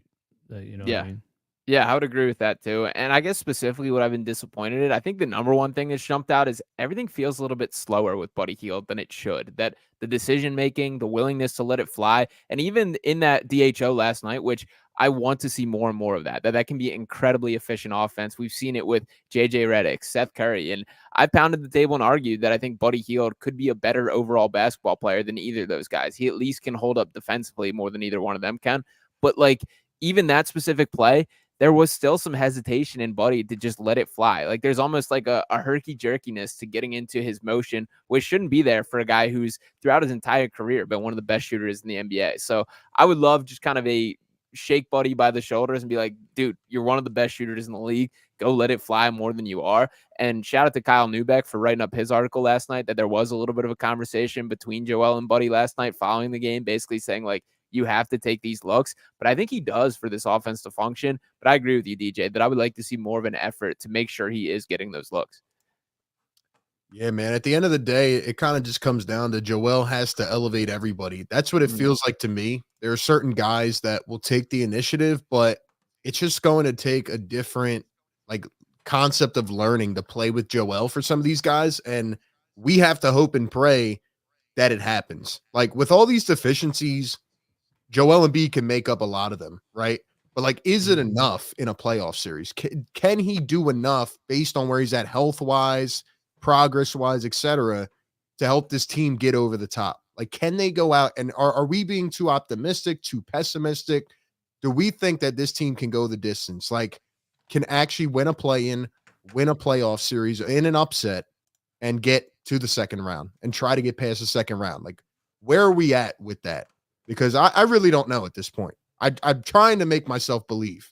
What I mean? Yeah, I would agree with that too. And I guess specifically what I've been disappointed in, I think the number one thing that's jumped out is everything feels a little bit slower with Buddy Hield than it should. That the decision making, the willingness to let it fly, and even in that DHO last night, which I want to see more and more of that can be incredibly efficient offense. We've seen it with JJ Redick, Seth Curry, and I pounded the table and argued that I think Buddy Hield could be a better overall basketball player than either of those guys. He at least can hold up defensively more than either one of them can. But like even that specific play, there was still some hesitation in Buddy to just let it fly. Like there's almost like a herky-jerkiness to getting into his motion, which shouldn't be there for a guy who's throughout his entire career been one of the best shooters in the NBA. So I would love just kind of a shake Buddy by the shoulders and be like, dude, you're one of the best shooters in the league. Go let it fly more than you are. And shout out to Kyle Neubeck for writing up his article last night that there was a little bit of a conversation between Joel and Buddy last night following the game, basically saying like, you have to take these looks, but I think he does for this offense to function. But I agree with you, DJ, that I would like to see more of an effort to make sure he is getting those looks. Yeah, man. At the end of the day, it kind of just comes down to Joel has to elevate everybody. That's what it feels like to me. There are certain guys that will take the initiative, but it's just going to take a different like concept of learning to play with Joel for some of these guys. And we have to hope and pray that it happens. Like with all these deficiencies, Joel Embiid can make up a lot of them, right? But like, is it enough in a playoff series? Can he do enough based on where he's at health-wise, progress-wise, etc., to help this team get over the top? Like, can they go out and are we being too optimistic, too pessimistic? Do we think that this team can go the distance? Like, can actually win a play-in, win a playoff series in an upset, and get to the second round and try to get past the second round? Like, where are we at with that? Because I really don't know at this point. I'm trying to make myself believe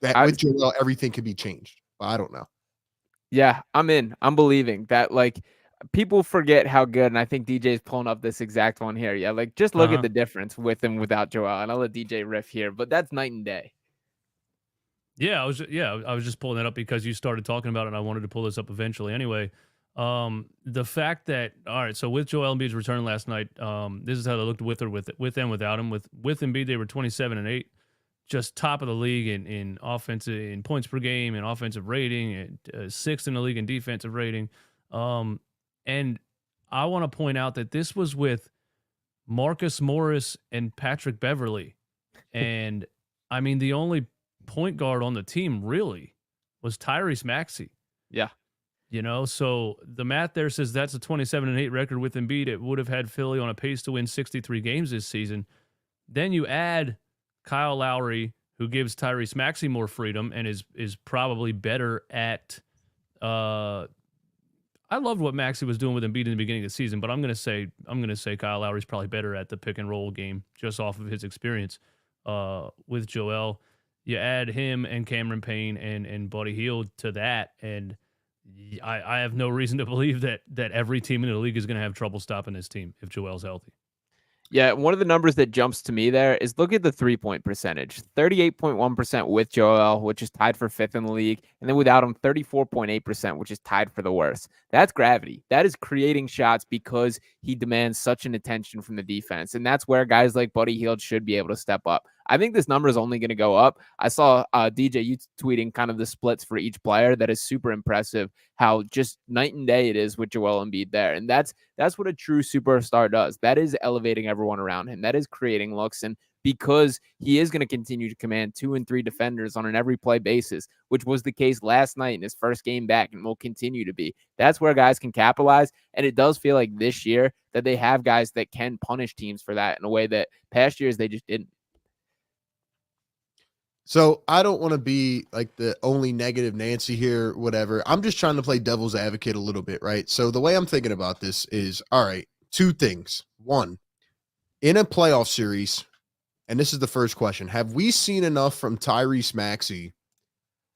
that with Joel, everything can be changed, but I don't know. Yeah, I'm in. I'm believing that, like, people forget how good, and I think DJ's pulling up this exact one here. Yeah, like, just look at the difference with and without Joel, and I'll let DJ riff here, but that's night and day. Yeah, I was just pulling that up because you started talking about it, and I wanted to pull this up eventually anyway. The fact that, all right, so with Joel Embiid's return last night, this is how they looked with and without him. With Embiid, they were 27-8, just top of the league in offensive, in points per game, and offensive rating, and sixth in the league in defensive rating. And I want to point out that this was with Marcus Morris and Patrick Beverley, and I mean the only point guard on the team really was Tyrese Maxey. Yeah. So the math there says that's a 27-8 record with Embiid. It would have had Philly on a pace to win 63 games this season. Then you add Kyle Lowry, who gives Tyrese Maxey more freedom and is probably better at. I loved what Maxey was doing with Embiid in the beginning of the season, but I'm gonna say Kyle Lowry's probably better at the pick and roll game just off of his experience with Joel. You add him and Cameron Payne and Buddy Hield to that, and I have no reason to believe that every team in the league is going to have trouble stopping this team if Joel's healthy. Yeah, one of the numbers that jumps to me there is look at the 3-point percentage. 38.1% with Joel, which is tied for 5th in the league, and then without him 34.8%, which is tied for the worst. That's gravity. That is creating shots because he demands such an attention from the defense, and that's where guys like Buddy Hield should be able to step up. I think this number is only going to go up. I saw DJ you tweeting kind of the splits for each player. That is super impressive. How just night and day it is with Joel Embiid there, and that's what a true superstar does. That is elevating everyone around him. That is creating looks, and because he is going to continue to command 2 and 3 defenders on an every play basis, which was the case last night in his first game back and will continue to be. That's where guys can capitalize, and it does feel like this year that they have guys that can punish teams for that in a way that past years they just didn't. So I don't want to be like the only negative Nancy here, whatever. I'm just trying to play devil's advocate a little bit, right? So the way I'm thinking about this is, all right, 2 things. 1, in a playoff series, and this is the first question, have we seen enough from Tyrese Maxey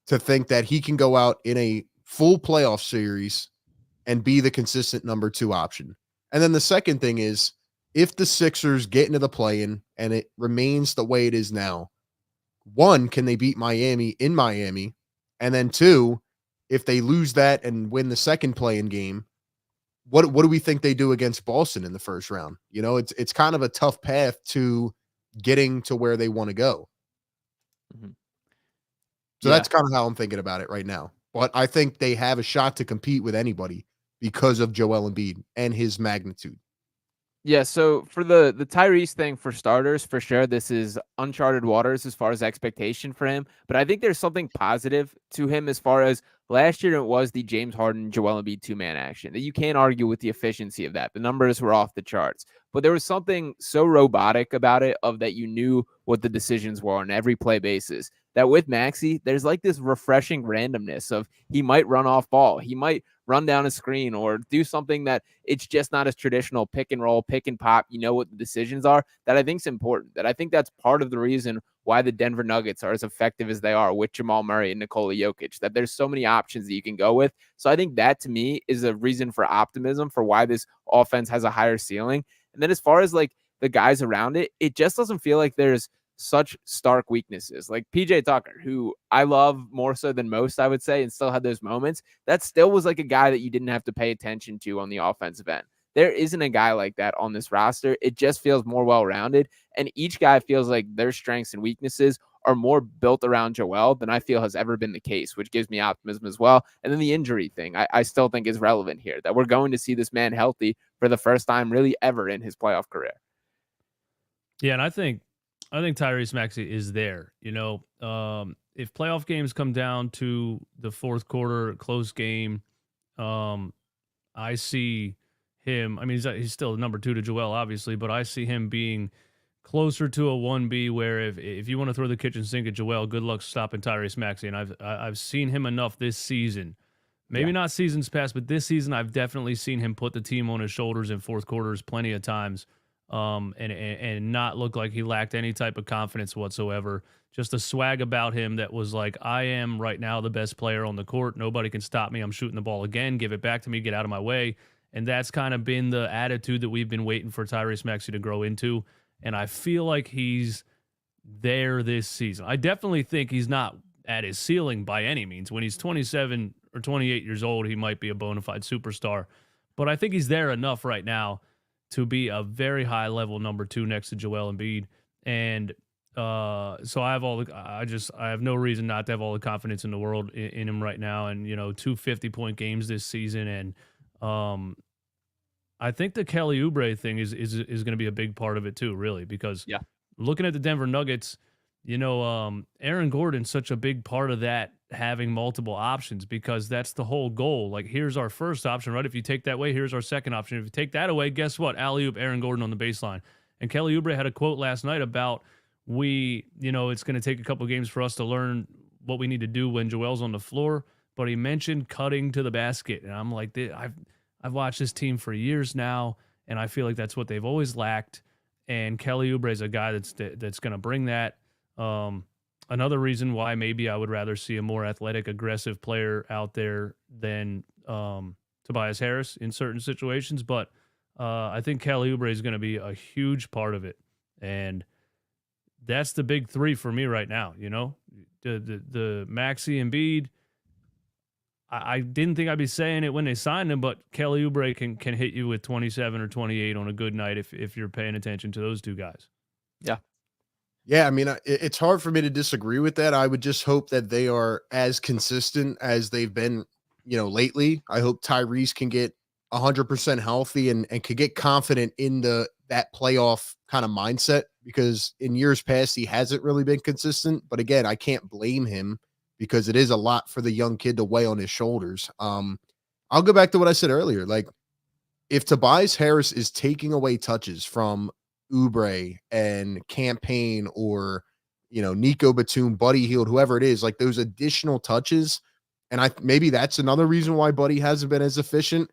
to think that he can go out in a full playoff series and be the consistent number 2 option? And then the second thing is, if the Sixers get into the play-in and it remains the way it is now, 1, can they beat Miami in Miami? And then 2, if they lose that and win the second play-in game, what do we think they do against Boston in the first round? You know, it's kind of a tough path to getting to where they want to go. Mm-hmm. So that's kind of how I'm thinking about it right now. But I think they have a shot to compete with anybody because of Joel Embiid and his magnitude. Yeah, so for the Tyrese thing, for starters, for sure, this is uncharted waters as far as expectation for him. But I think there's something positive to him as far as last year it was the James Harden, Joel Embiid 2-man action. That you can't argue with the efficiency of that. The numbers were off the charts. But there was something so robotic about it of that you knew what the decisions were on every play basis. That with Maxey, there's like this refreshing randomness of he might run off ball. He might run down a screen or do something that it's just not as traditional pick and roll, pick and pop. You know what the decisions are. That I think is important. That I think that's part of the reason why the Denver Nuggets are as effective as they are with Jamal Murray and Nikola Jokic, that there's so many options that you can go with. So I think that to me is a reason for optimism for why this offense has a higher ceiling. And then as far as like the guys around it, it just doesn't feel like there's such stark weaknesses. Like PJ Tucker, who I love more so than most, I would say, and still had those moments. That still was like a guy that you didn't have to pay attention to on the offensive end. There isn't a guy like that on this roster. It just feels more well-rounded, and each guy feels like their strengths and weaknesses are more built around Joel than I feel has ever been the case, which gives me optimism as well. And then the injury thing, I still think is relevant here, that we're going to see this man healthy for the first time really ever in his playoff career. Yeah, and I think Tyrese Maxey is there. You know, if playoff games come down to the fourth quarter, close game, I see him. I mean, he's still number 2 to Joel, obviously, but I see him being closer to a 1B where if you want to throw the kitchen sink at Joel, good luck stopping Tyrese Maxey. And I've seen him enough this season. Maybe not seasons past, but this season I've definitely seen him put the team on his shoulders in fourth quarters plenty of times. And not look like he lacked any type of confidence whatsoever. Just a swag about him that was like, I am right now the best player on the court. Nobody can stop me. I'm shooting the ball again. Give it back to me. Get out of my way. And that's kind of been the attitude that we've been waiting for Tyrese Maxey to grow into. And I feel like he's there this season. I definitely think he's not at his ceiling by any means. When he's 27 or 28 years old, he might be a bona fide superstar. But I think he's there enough right now to be a very high level number 2 next to Joel Embiid. And so I have no reason not to have all the confidence in the world in him right now. And, you know, 2 50-point games this season. And I think the Kelly Oubre thing is going to be a big part of it too, really, because looking at the Denver Nuggets, you know, Aaron Gordon's such a big part of that, having multiple options, because that's the whole goal. Like, here's our first option, right? If you take that away, here's our second option. If you take that away, guess what? Alley-oop Aaron Gordon on the baseline. And Kelly Oubre had a quote last night about it's going to take a couple games for us to learn what we need to do when Joel's on the floor, but he mentioned cutting to the basket. And I'm like, I've watched this team for years now, and I feel like that's what they've always lacked. And Kelly Oubre is a guy that's going to bring that. Another reason why maybe I would rather see a more athletic, aggressive player out there than Tobias Harris in certain situations. But I think Kelly Oubre is going to be a huge part of it. And that's the big three for me right now. The Maxey and Embiid. I didn't think I'd be saying it when they signed him, but Kelly Oubre can hit you with 27 or 28 on a good night if you're paying attention to those two guys. Yeah. Yeah, I mean, it's hard for me to disagree with that. I would just hope that they are as consistent as they've been, lately. I hope Tyrese can get 100% healthy and could get confident in that playoff kind of mindset, because in years past he hasn't really been consistent. But again, I can't blame him because it is a lot for the young kid to weigh on his shoulders. I'll go back to what I said earlier. Like, if Tobias Harris is taking away touches from Oubre and Campaign or, Nico Batum, Buddy Hield, whoever it is, like those additional touches. And maybe that's another reason why Buddy hasn't been as efficient.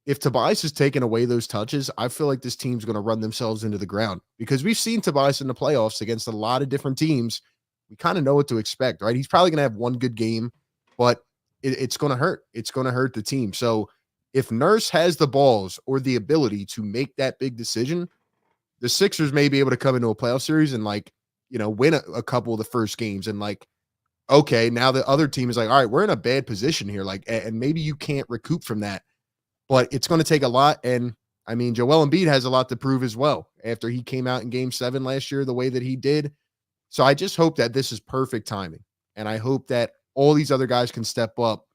If Tobias is taking away those touches, I feel like this team's going to run themselves into the ground, because we've seen Tobias in the playoffs against a lot of different teams. We kind of know what to expect, right? He's probably going to have one good game, but it's going to hurt. It's going to hurt the team. So if Nurse has the balls or the ability to make that big decision, the Sixers may be able to come into a playoff series and win a couple of the first games. And okay, now the other team is like, all right, we're in a bad position here. And maybe you can't recoup from that, but it's going to take a lot. And I mean, Joel Embiid has a lot to prove as well after he came out in Game 7 last year the way that he did. So I just hope that this is perfect timing. And I hope that all these other guys can step up.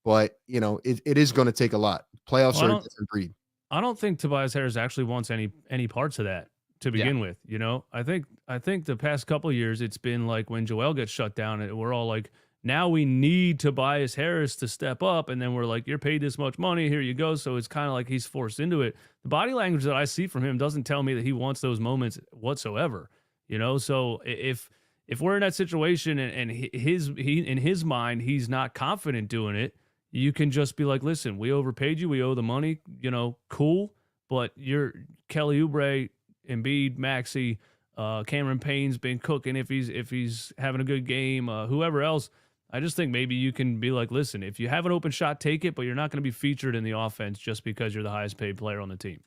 But, it is going to take a lot. Playoffs are a different breed. I don't think Tobias Harris actually wants any parts of that to begin with. I think the past couple of years it's been like when Joel gets shut down, we're all like, now we need Tobias Harris to step up, and then we're like, you're paid this much money, here you go. So it's kind of like he's forced into it. The body language that I see from him doesn't tell me that he wants those moments whatsoever. So if we're in that situation and he in his mind he's not confident doing it, you can just be like, listen, we overpaid you. We owe the money, cool. But you're Kelly Oubre, Embiid, Maxey, Cameron Payne's been cooking if he's having a good game, whoever else. I just think maybe you can be like, listen, if you have an open shot, take it, but you're not going to be featured in the offense just because you're the highest paid player on the team.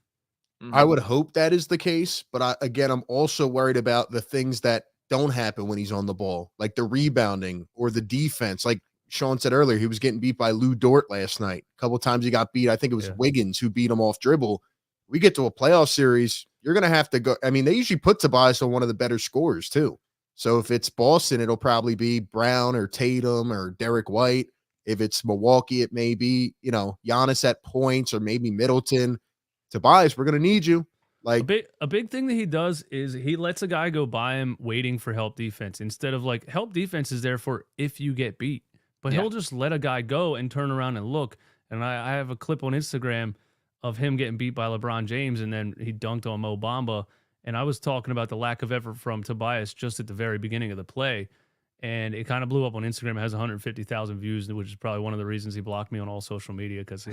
Mm-hmm. I would hope that is the case. But I'm also worried about the things that don't happen when he's on the ball, like the rebounding or the defense. Like Sean said earlier, he was getting beat by Lou Dort last night. A couple of times he got beat. I think it was Wiggins who beat him off dribble. We get to a playoff series, you're going to have to go. I mean, they usually put Tobias on one of the better scorers too. So if it's Boston, it'll probably be Brown or Tatum or Derek White. If it's Milwaukee, it may be, Giannis at points or maybe Middleton. Tobias, we're going to need you. Like a big thing that he does is he lets a guy go by him waiting for help defense instead of like help defense is there for if you get beat. But he'll just let a guy go and turn around and look. And I have a clip on Instagram of him getting beat by LeBron James, and then he dunked on Mo Bamba. And I was talking about the lack of effort from Tobias just at the very beginning of the play. And it kind of blew up on Instagram. It has 150,000 views, which is probably one of the reasons he blocked me on all social media, because,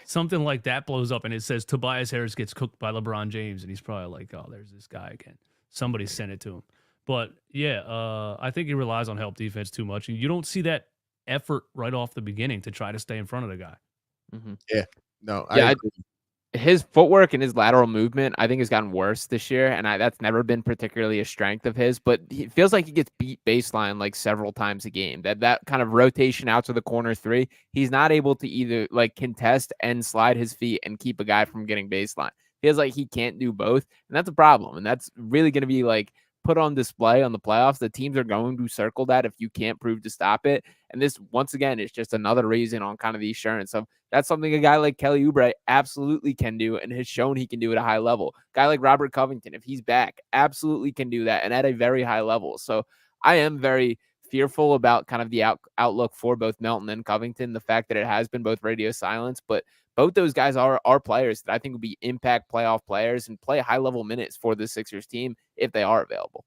something like that blows up and it says Tobias Harris gets cooked by LeBron James. And he's probably like, oh, there's this guy again. Somebody sent it to him. But, I think he relies on help defense too much. And you don't see that effort right off the beginning to try to stay in front of the guy. Mm-hmm. Yeah. No, his footwork and his lateral movement, I think, has gotten worse this year, and that's never been particularly a strength of his. But it feels like he gets beat baseline like several times a game. That kind of rotation out to the corner three, he's not able to either like contest and slide his feet and keep a guy from getting baseline. Feels like he can't do both, and that's a problem. And that's really going to be like put on display on the playoffs. The teams are going to circle that if you can't prove to stop it. And this, once again, is just another reason on kind of the assurance of that's something a guy like Kelly Oubre absolutely can do and has shown he can do at a high level. Guy like Robert Covington, if he's back, absolutely can do that and at a very high level. So I am very fearful about kind of the outlook for both Melton and Covington, the fact that it has been both radio silence, but both those guys are players that I think would be impact playoff players and play high-level minutes for the Sixers team if they are available.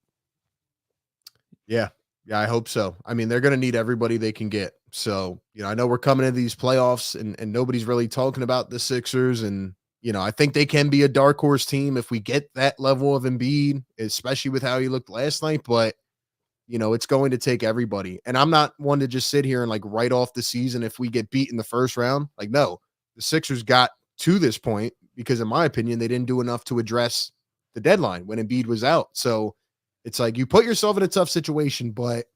Yeah, I hope so. I mean, they're going to need everybody they can get. So, I know we're coming into these playoffs and nobody's really talking about the Sixers. And, I think they can be a dark horse team if we get that level of Embiid, especially with how he looked last night. But, it's going to take everybody. And I'm not one to just sit here and write off the season if we get beat in the first round. No. The Sixers got to this point because in my opinion, they didn't do enough to address the deadline when Embiid was out. So it's like you put yourself in a tough situation, but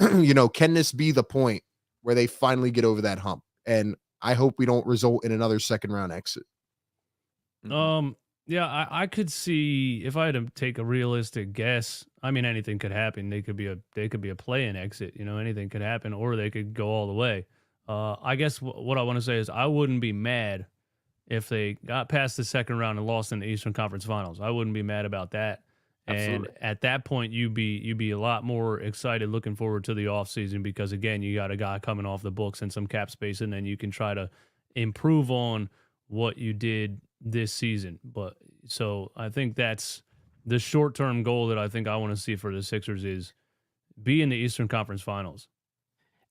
can this be the point where they finally get over that hump? And I hope we don't result in another second round exit. Yeah, I could see, if I had to take a realistic guess, I mean, anything could happen. They could be a play-in exit, anything could happen, or they could go all the way. I guess what I want to say is I wouldn't be mad if they got past the second round and lost in the Eastern Conference Finals. I wouldn't be mad about that. Absolutely. And at that point, you'd be a lot more excited looking forward to the offseason because, again, you got a guy coming off the books and some cap space, and then you can try to improve on what you did this season. But so I think that's the short-term goal that I think I want to see for the Sixers is be in the Eastern Conference Finals.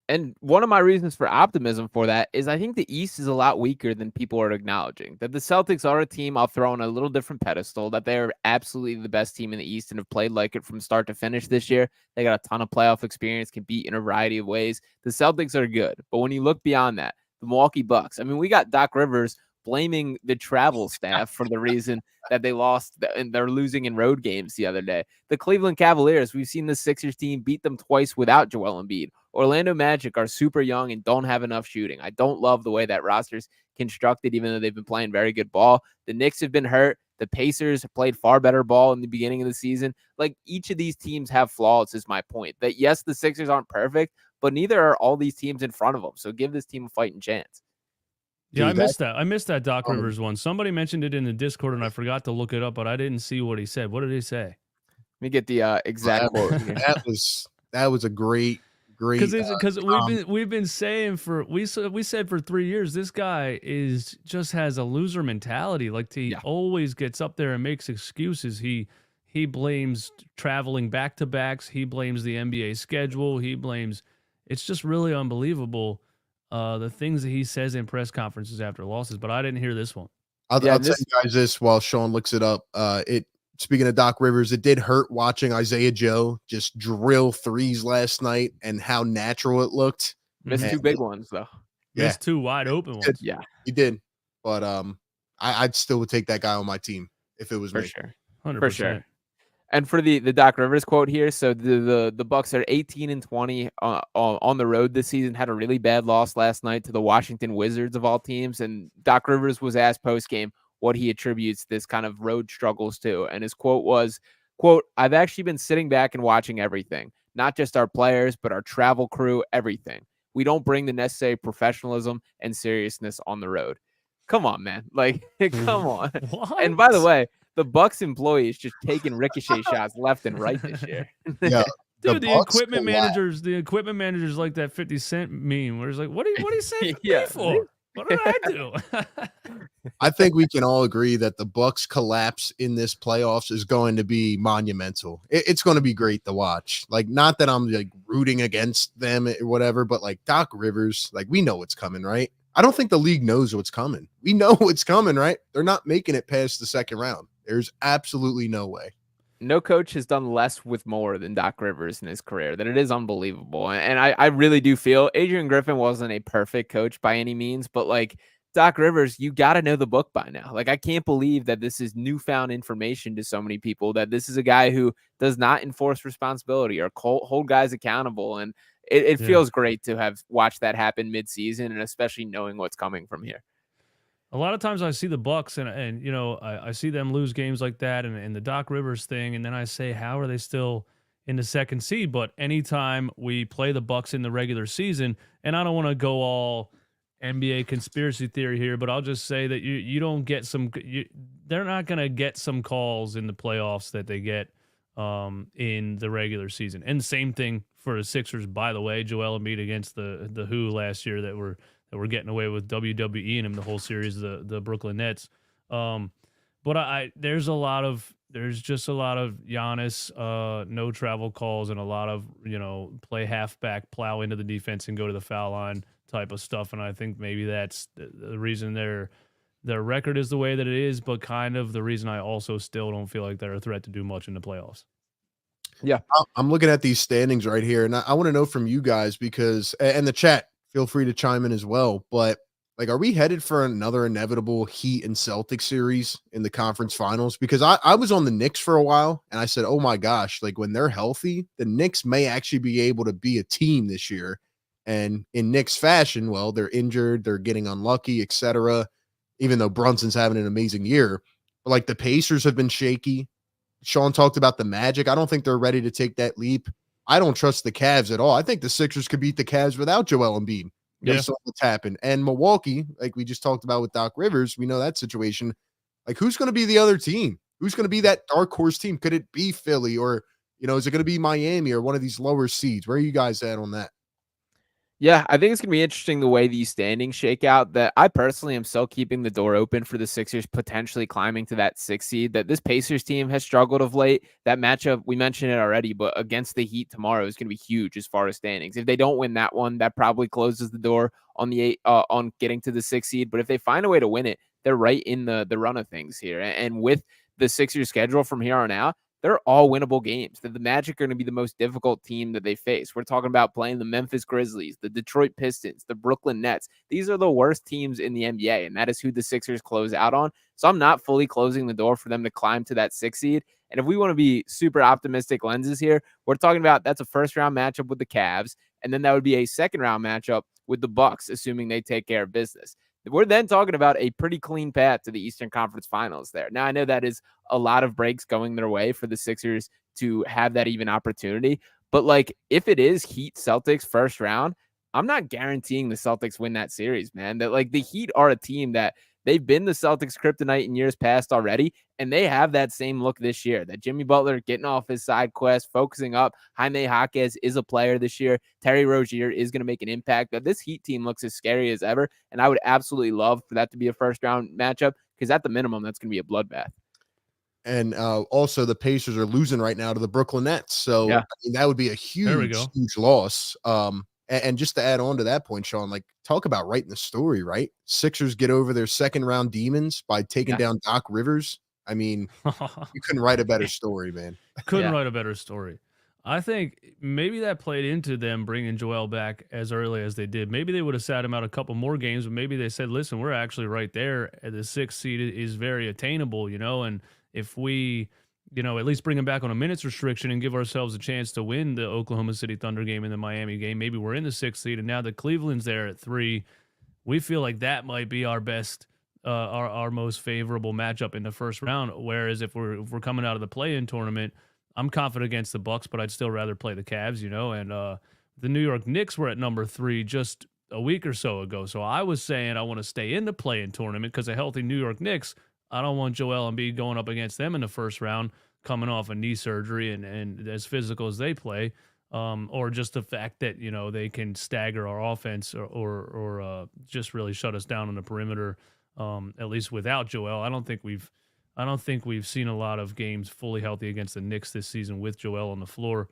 And one of my reasons for optimism for that is I think the East is a lot weaker than people are acknowledging. That the Celtics are a team I'll throw on a little different pedestal, that they're absolutely the best team in the East and have played like it from start to finish this year. They got a ton of playoff experience, can beat in a variety of ways. The Celtics are good. But when you look beyond that, the Milwaukee Bucks, I mean, we got Doc Rivers blaming the travel staff for the reason that they lost and they're losing in road games the other day. The Cleveland Cavaliers, we've seen the Sixers team beat them twice without Joel Embiid. Orlando Magic are super young and don't have enough shooting. I don't love the way that roster's constructed, even though they've been playing very good ball. The Knicks have been hurt. The Pacers have played far better ball in the beginning of the season. Like, each of these teams have flaws, is my point. That, yes, the Sixers aren't perfect, but neither are all these teams in front of them. So give this team a fighting chance. Yeah, I missed that. I missed that Doc Rivers one. Somebody mentioned it in the Discord, and I forgot to look it up, but I didn't see what he said. What did he say? Let me get the exact quote here. That was a great. Because we've been saying we said for 3 years this guy just has a loser mentality. Like he always gets up there and makes excuses. He blames traveling back to backs. He blames the NBA schedule. It's just really unbelievable. The things that he says in press conferences after losses, but I didn't hear this one. I'll tell you guys this while Sean looks it up. Speaking of Doc Rivers, it did hurt watching Isaiah Joe just drill threes last night and how natural it looked. Missed two big ones though. Missed two wide open ones. Yeah, he did. But I'd still would take that guy on my team if it was me. Sure. 100%. For sure. And for the Doc Rivers quote here, so the Bucks are 18-20 on the road this season. Had a really bad loss last night to the Washington Wizards of all teams. And Doc Rivers was asked post game what he attributes this kind of road struggles to, and his quote was, "quote I've actually been sitting back and watching everything, not just our players, but our travel crew, everything. We don't bring the necessary professionalism and seriousness on the road." Come on, man! Like, come on. What? And by the way, the Bucks employees just taking ricochet shots left and right this year. Yeah, dude, the equipment managers like that 50 Cent meme where it's like, what are you saying for? What did I do? I think we can all agree that the Bucks collapse in this playoffs is going to be monumental. It's going to be great to watch. Like, not that I'm like rooting against them or whatever, but like Doc Rivers, like we know what's coming, right? I don't think the league knows what's coming. We know what's coming, right? They're not making it past the second round. There's absolutely no way. No coach has done less with more than Doc Rivers in his career. That it is unbelievable. And I really do feel Adrian Griffin wasn't a perfect coach by any means, but like Doc Rivers, you got to know the book by now. Like, I can't believe that this is newfound information to so many people, that this is a guy who does not enforce responsibility or hold guys accountable. And it feels great to have watched that happen midseason, and especially knowing what's coming from here. A lot of times I see the Bucks and I see them lose games like that and the Doc Rivers thing, and then I say, how are they still in the second seed? But anytime we play the Bucks in the regular season, and I don't want to go all NBA conspiracy theory here, but I'll just say that you don't get they're not going to get some calls in the playoffs that they get in the regular season. And same thing for the Sixers, by the way. Joel Embiid against the Who last year that were getting away with WWE in him the whole series, the Brooklyn Nets. But there's just a lot of Giannis, no travel calls, and a lot of, play halfback, plow into the defense and go to the foul line type of stuff. And I think maybe that's the reason their record is the way that it is, but kind of the reason I also still don't feel like they're a threat to do much in the playoffs. Yeah. I'm looking at these standings right here, and I want to know from you guys because, and the chat, feel free to chime in as well. But Like, are we headed for another inevitable Heat and Celtics series in the conference finals? Because I was on the Knicks for a while and I said, oh my gosh, like when they're healthy, the Knicks may actually be able to be a team this year. And in Knicks fashion, well, they're injured, they're getting unlucky, etc. Even though Brunson's having an amazing year. But like the Pacers have been shaky. Sean talked about the Magic. I don't think they're ready to take that leap. I don't trust the Cavs at all. I think the Sixers could beat the Cavs without Joel Embiid. Based on what's happened. And Milwaukee, like we just talked about with Doc Rivers, we know that situation. Like, who's going to be the other team? Who's going to be that dark horse team? Could it be Philly or, is it going to be Miami or one of these lower seeds? Where are you guys at on that? Yeah, I think it's going to be interesting the way these standings shake out. That I personally am still keeping the door open for the Sixers potentially climbing to that 6th seed. That this Pacers team has struggled of late. That matchup, we mentioned it already, but against the Heat tomorrow is going to be huge as far as standings. If they don't win that one, that probably closes the door on on getting to the 6th seed. But if they find a way to win it, they're right in the run of things here. And with the Sixers schedule from here on out, they're all winnable games. The Magic are going to be the most difficult team that they face. We're talking about playing the Memphis Grizzlies, the Detroit Pistons, the Brooklyn Nets. These are the worst teams in the NBA, and that is who the Sixers close out on. So I'm not fully closing the door for them to climb to that 6th seed. And if we want to be super optimistic lenses here, we're talking about that's a first-round matchup with the Cavs, and then that would be a second-round matchup with the Bucks, assuming they take care of business. We're then talking about a pretty clean path to the Eastern Conference Finals there. Now, I know that is a lot of breaks going their way for the Sixers to have that even opportunity. But, like, if it is Heat Celtics first round, I'm not guaranteeing the Celtics win that series, man. That, like, the Heat are a team that they've been the Celtics kryptonite in years past already, and they have that same look this year. That Jimmy Butler getting off his side quest, focusing up. Jaime Jaquez is a player this year. Terry Rozier is going to make an impact. But this Heat team looks as scary as ever, and I would absolutely love for that to be a first-round matchup because at the minimum, that's going to be a bloodbath. And also, the Pacers are losing right now to the Brooklyn Nets. So yeah. I mean, that would be a huge loss. And just to add on to that point, Sean, like talk about writing the story, right? Sixers get over their second round demons by taking down Doc Rivers. I mean, you couldn't write a better story, man. Couldn't write a better story. I think maybe that played into them bringing Joel back as early as they did. Maybe they would have sat him out a couple more games, but maybe they said, listen, we're actually right there. The 6th seed is very attainable, and if we, at least bring him back on a minutes restriction and give ourselves a chance to win the Oklahoma City Thunder game and the Miami game, maybe we're in the 6th seed, and now that Cleveland's there at 3, we feel like that might be our best, our most favorable matchup in the first round. Whereas if we're coming out of the play-in tournament, I'm confident against the Bucks, but I'd still rather play the Cavs, and the New York Knicks were at number 3 just a week or so ago. So I was saying I want to stay in the play-in tournament because a healthy New York Knicks, I don't want Joel Embiid going up against them in the first round, coming off a knee surgery and as physical as they play, or just the fact that, they can stagger our offense or just really shut us down on the perimeter, at least without Joel. I don't think we've seen a lot of games fully healthy against the Knicks this season with Joel on the floor.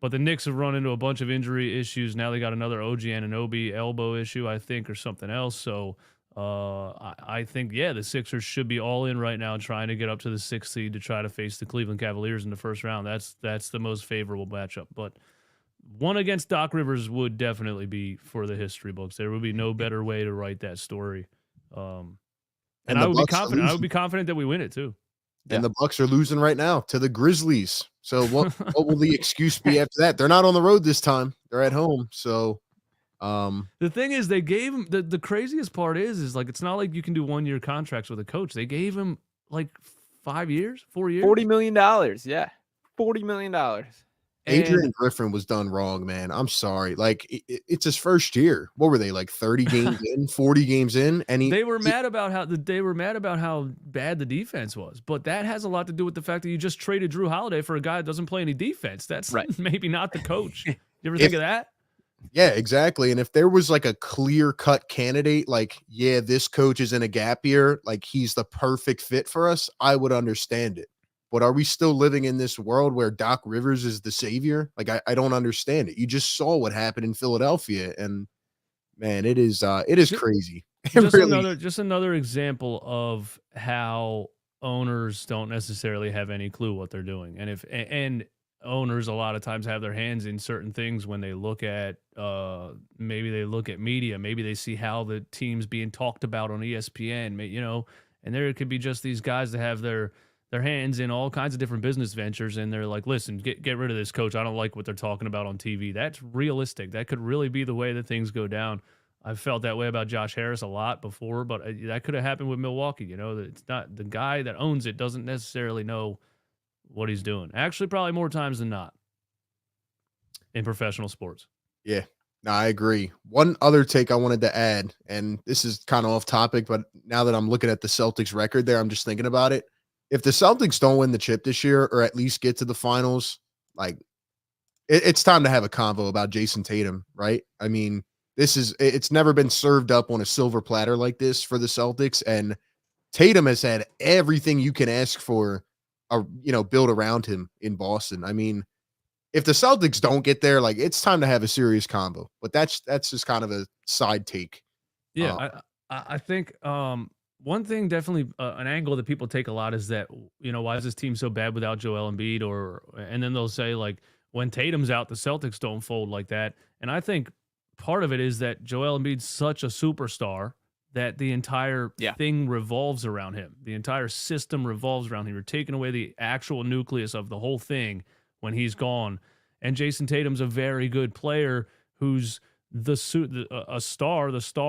But the Knicks have run into a bunch of injury issues. Now they got another OG Anunoby elbow issue, I think, or something else. So I think, the Sixers should be all in right now trying to get up to the 6th seed to try to face the Cleveland Cavaliers in the first round. That's the most favorable matchup. But one against Doc Rivers would definitely be for the history books. There would be no better way to write that story. And I would be confident. I would be confident that we win it too. And the Bucks are losing right now to the Grizzlies. So what will the excuse be after that? They're not on the road this time. They're at home. So the thing is, they gave him the craziest part is like it's not like you can do 1-year contracts with a coach. They gave him like 4 years, $40 million. Yeah, $40 million. Adrian Griffin was done wrong, man. I'm sorry. Like it's his first year. What were they, like 30 games in, 40 games in? And they were mad about how bad the defense was. But that has a lot to do with the fact that you just traded Drew Holiday for a guy that doesn't play any defense. That's maybe not the coach. You ever think of that? Yeah, exactly. And if there was like a clear-cut candidate, like, this coach is in a gap year, like he's the perfect fit for us, I would understand it. But are we still living in this world where Doc Rivers is the savior? Like, I don't understand it. You just saw what happened in Philadelphia, and man, it is crazy. Just another example of how owners don't necessarily have any clue what they're doing. And owners a lot of times have their hands in certain things when they look at maybe they look at media, maybe they see how the team's being talked about on ESPN, and there could be just these guys that have their hands in all kinds of different business ventures, and they're like, listen, get rid of this coach. I don't like what they're talking about on TV. That's realistic. That could really be the way that things go down. I've felt that way about Josh Harris a lot before, but that could have happened with Milwaukee. It's not the guy that owns it doesn't necessarily know what he's doing. Actually, probably more times than not in professional sports. Yeah, no, I agree. One other take I wanted to add, and this is kind of off topic, but now that I'm looking at the Celtics record there, I'm just thinking about it. If the Celtics don't win the chip this year, or at least get to the finals, like it's time to have a convo about Jason Tatum, right? I mean, it's never been served up on a silver platter like this for the Celtics, and Tatum has had everything you can ask for, build around him in Boston. I mean, if the Celtics don't get there, like it's time to have a serious combo. But that's just kind of a side take. Yeah, I think one thing definitely an angle that people take a lot is that why is this team so bad without Joel Embiid? And then they'll say like when Tatum's out, the Celtics don't fold like that. And I think part of it is that Joel Embiid's such a superstar that the entire thing revolves around him. The entire system revolves around him. You're taking away the actual nucleus of the whole thing when he's gone. And Jason Tatum's a very good player who's the star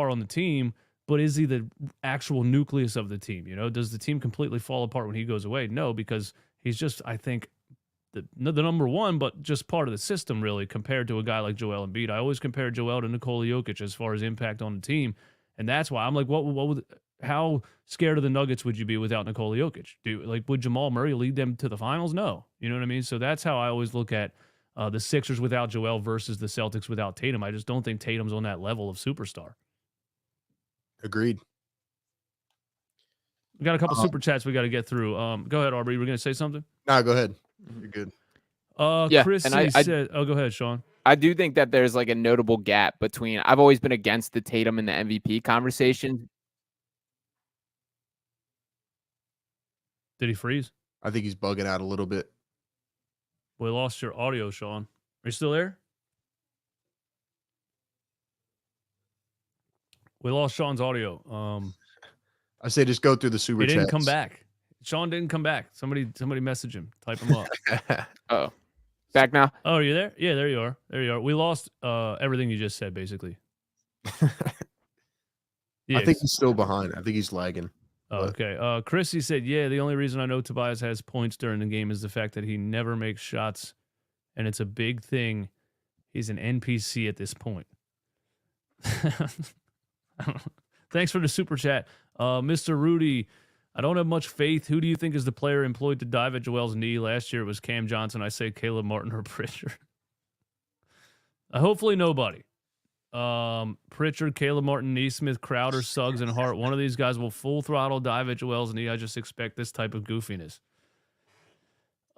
on the team, but is he the actual nucleus of the team? Does the team completely fall apart when he goes away? No, because he's just, I think, the number one, but just part of the system, really, compared to a guy like Joel Embiid. I always compare Joel to Nikola Jokic as far as impact on the team, and that's why I'm like, how scared of the Nuggets would you be without Nikola Jokic? Would Jamal Murray lead them to the finals? No. You know what I mean? So that's how I always look at the Sixers without Joel versus the Celtics without Tatum. I just don't think Tatum's on that level of superstar. Agreed. We got a couple super chats we got to get through. Go ahead, Aubrey. You were going to say something? No, go ahead. You're good. Chris said, go ahead, Sean. I do think that there's like a notable gap between, I've always been against the Tatum and the MVP conversation. Did he freeze? I think he's bugging out a little bit. We lost your audio, Sean. Are you still there? We lost Sean's audio. I say just go through the super chats. He didn't come back. Sean didn't come back. Somebody message him. Type him up. Oh, back now? Oh, are you there? Yeah, there you are. There you are. We lost everything you just said, basically. Yes. I think he's still behind. I think he's lagging. Oh, okay. Chrissy said, yeah, the only reason I know Tobias has points during the game is the fact that he never makes shots, and it's a big thing. He's an NPC at this point. Thanks for the super chat. Mr. Rudy, I don't have much faith. Who do you think is the player employed to dive at Joel's knee? Last year it was Cam Johnson. I say Caleb Martin or Pritchard. Hopefully nobody. Pritchard, Caleb Martin, Neesmith, Crowder, Suggs, and Hart. One of these guys will full throttle dive at Joel's knee. I just expect this type of goofiness.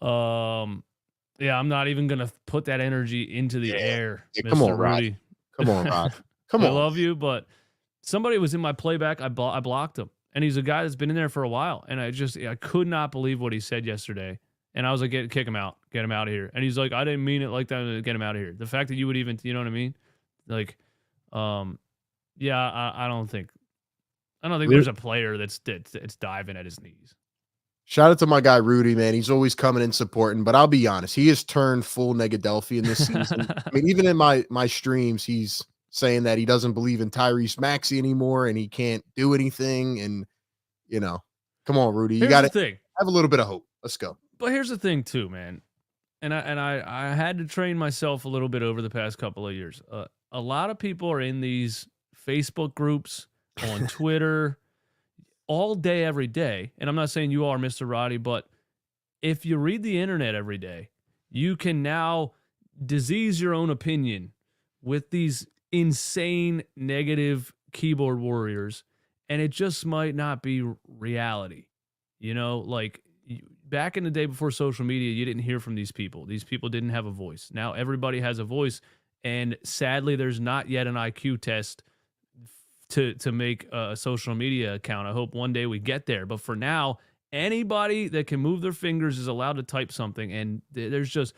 Yeah, I'm not even gonna put that energy into the air. Yeah, Mr. come on, Rudy. Rod. Come on, Rod. Come on. I love you, but somebody was in my playback. I blocked him, and he's a guy that's been in there for a while, and I could not believe what he said yesterday. And I was like, kick him out, get him out of here. And he's like, I didn't mean it like that. Get him out of here. The fact that you would even, you know what I mean? Like, yeah, I don't think there's a player that's diving at his knees. Shout out to my guy Rudy, man. He's always coming in supporting, but I'll be honest, he has turned full Negadelphian this season. I mean, even in my streams, he's saying that he doesn't believe in Tyrese Maxey anymore and he can't do anything. And come on, Rudy, you got to have a little bit of hope. Let's go. But here's the thing too, man. And I had to train myself a little bit over the past couple of years. A lot of people are in these Facebook groups, on Twitter, all day, every day. And I'm not saying you are, Mr. Roddy, but if you read the internet every day, you can now disease your own opinion with these insane negative keyboard warriors, and it just might not be reality. Like back in the day before social media, you didn't hear from these people. These people didn't have a voice. Now everybody has a voice. And sadly, there's not yet an IQ test to make a social media account. I hope one day we get there. But for now, anybody that can move their fingers is allowed to type something. And there's just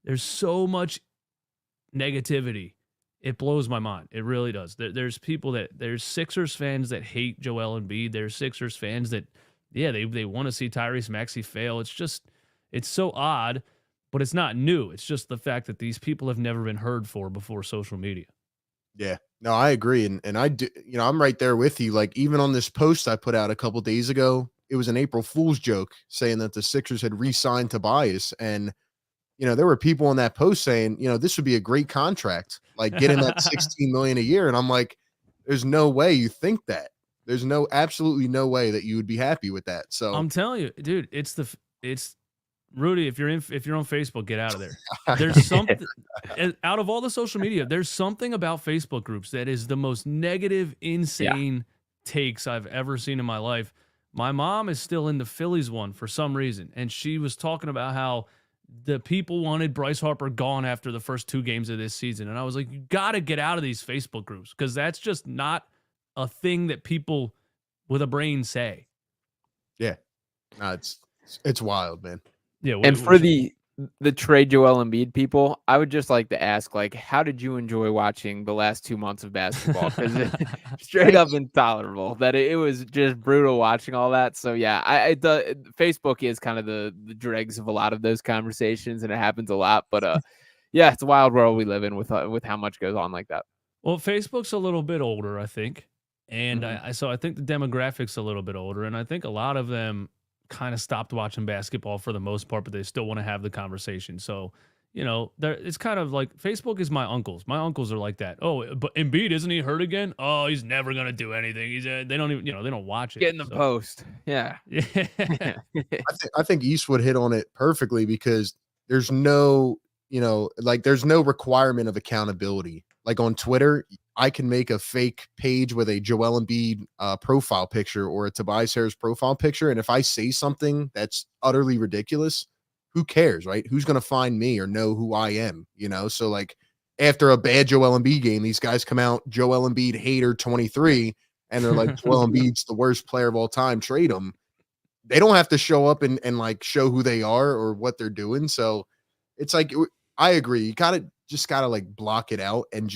There's so much negativity. It blows my mind. It really does. There's Sixers fans that hate Joel Embiid. There's Sixers fans that, yeah, they want to see Tyrese Maxey fail. It's so odd, but it's not new. It's just the fact that these people have never been heard for before social media. Yeah, no, I agree. And I do, I'm right there with you. Like, even on this post I put out a couple days ago, it was an April Fool's joke saying that the Sixers had re-signed Tobias. And, there were people on that post saying, this would be a great contract, like get him at $16 million a year. And I'm like, there's no way you think that. There's absolutely no way that you would be happy with that. So I'm telling you, dude, it's Rudy. If you're on Facebook, get out of there. There's something out of all the social media. There's something about Facebook groups that is the most negative, insane takes I've ever seen in my life. My mom is still in the Phillies one for some reason, and she was talking about how the people wanted Bryce Harper gone after the first 2 games of this season. And I was like, you got to get out of these Facebook groups, because that's just not a thing that people with a brain say. Yeah. No, it's wild, man. Yeah. And for the trade Joel Embiid people, I would just like to ask, like, how did you enjoy watching the last 2 months of basketball? Because it's straight up intolerable. That it was just brutal watching all that. So yeah, Facebook is kind of the dregs of a lot of those conversations, and it happens a lot. But yeah, it's a wild world we live in with how much goes on like that. Well, Facebook's a little bit older, I think, and I think the demographics a little bit older, and I think a lot of them kind of stopped watching basketball for the most part, but they still want to have the conversation. So, it's kind of like Facebook is my uncles. My uncles are like that. Oh, but Embiid, isn't he hurt again? Oh, he's never gonna do anything. They don't even, they don't watch it. Get in the post. Yeah. Yeah. I think Eastwood hit on it perfectly, because there's no, there's no requirement of accountability. Like on Twitter, I can make a fake page with a Joel Embiid profile picture or a Tobias Harris profile picture. And if I say something that's utterly ridiculous, who cares, right? Who's going to find me or know who I am, So like, after a bad Joel Embiid game, these guys come out, Joel Embiid hater 23, and they're like, Joel Embiid's the worst player of all time, trade him. They don't have to show up and like show who they are or what they're doing. So it's like, I agree. You just gotta like block it out, and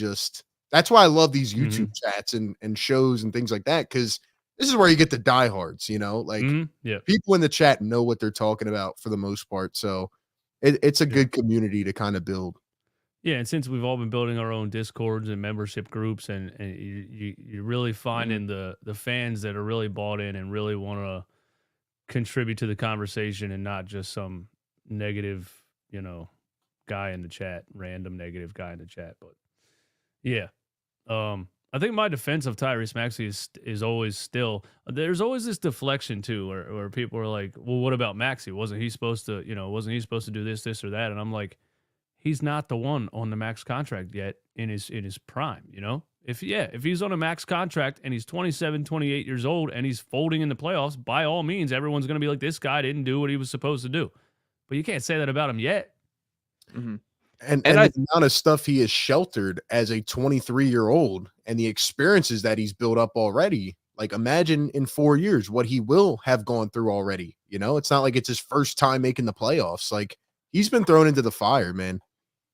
that's why I love these YouTube chats and shows and things like that, because this is where you get the diehards, people in the chat know what they're talking about for the most part. So it's a good community to kind of build. Yeah, and since we've all been building our own Discords and membership groups, and you really finding the fans that are really bought in and really want to contribute to the conversation, and not just some negative, guy in the chat, random negative guy in the chat. But yeah, I think my defense of Tyrese Maxey is always still, there's always this deflection too, where people are like, well, what about Maxey? Wasn't he supposed to do this or that? And I'm like, he's not the one on the max contract yet in his prime, If he's on a max contract and he's 27, 28 years old and he's folding in the playoffs, by all means, everyone's going to be like, this guy didn't do what he was supposed to do. But you can't say that about him yet. Mm-hmm. And the amount of stuff he has sheltered as a 23-year-old and the experiences that he's built up already, like, imagine in 4 years what he will have gone through already. It's not like it's his first time making the playoffs. Like, he's been thrown into the fire, man.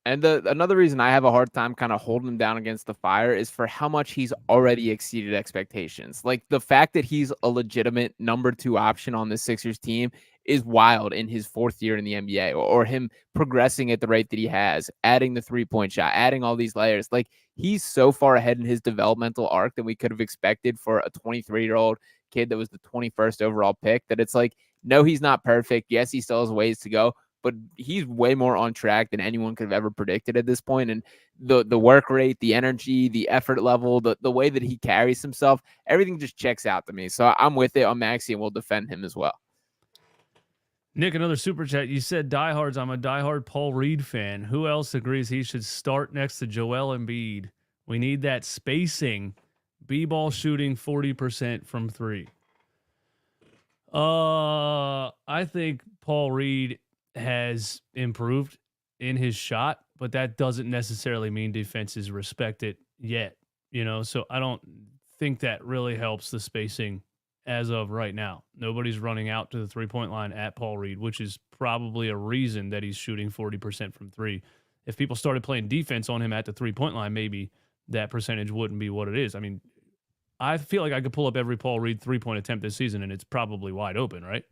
And another reason I have a hard time kind of holding him down against the fire is for how much he's already exceeded expectations. Like, the fact that he's a legitimate number 2 option on the Sixers team is wild in his 4th year in the NBA, or him progressing at the rate that he has, adding the 3-point shot, adding all these layers. Like, he's so far ahead in his developmental arc than we could have expected for a 23-year-old kid that was the 21st overall pick, that it's like, no, he's not perfect. Yes, he still has ways to go, but he's way more on track than anyone could have ever predicted at this point. And the work rate, the energy, the effort level, the way that he carries himself, everything just checks out to me. So I'm with it on Maxey, and we'll defend him as well. Nick, another super chat. You said diehards. I'm a diehard Paul Reed fan. Who else agrees he should start next to Joel Embiid? We need that spacing. B-ball shooting 40% from 3. I think Paul Reed has improved in his shot, but that doesn't necessarily mean defenses respect it yet, So I don't think that really helps the spacing as of right now. Nobody's running out to the three-point line at Paul Reed, which is probably a reason that he's shooting 40% from three. If people started playing defense on him at the three-point line, maybe that percentage wouldn't be what it is. I mean, I feel like I could pull up every Paul Reed three-point attempt this season, and it's probably wide open, right?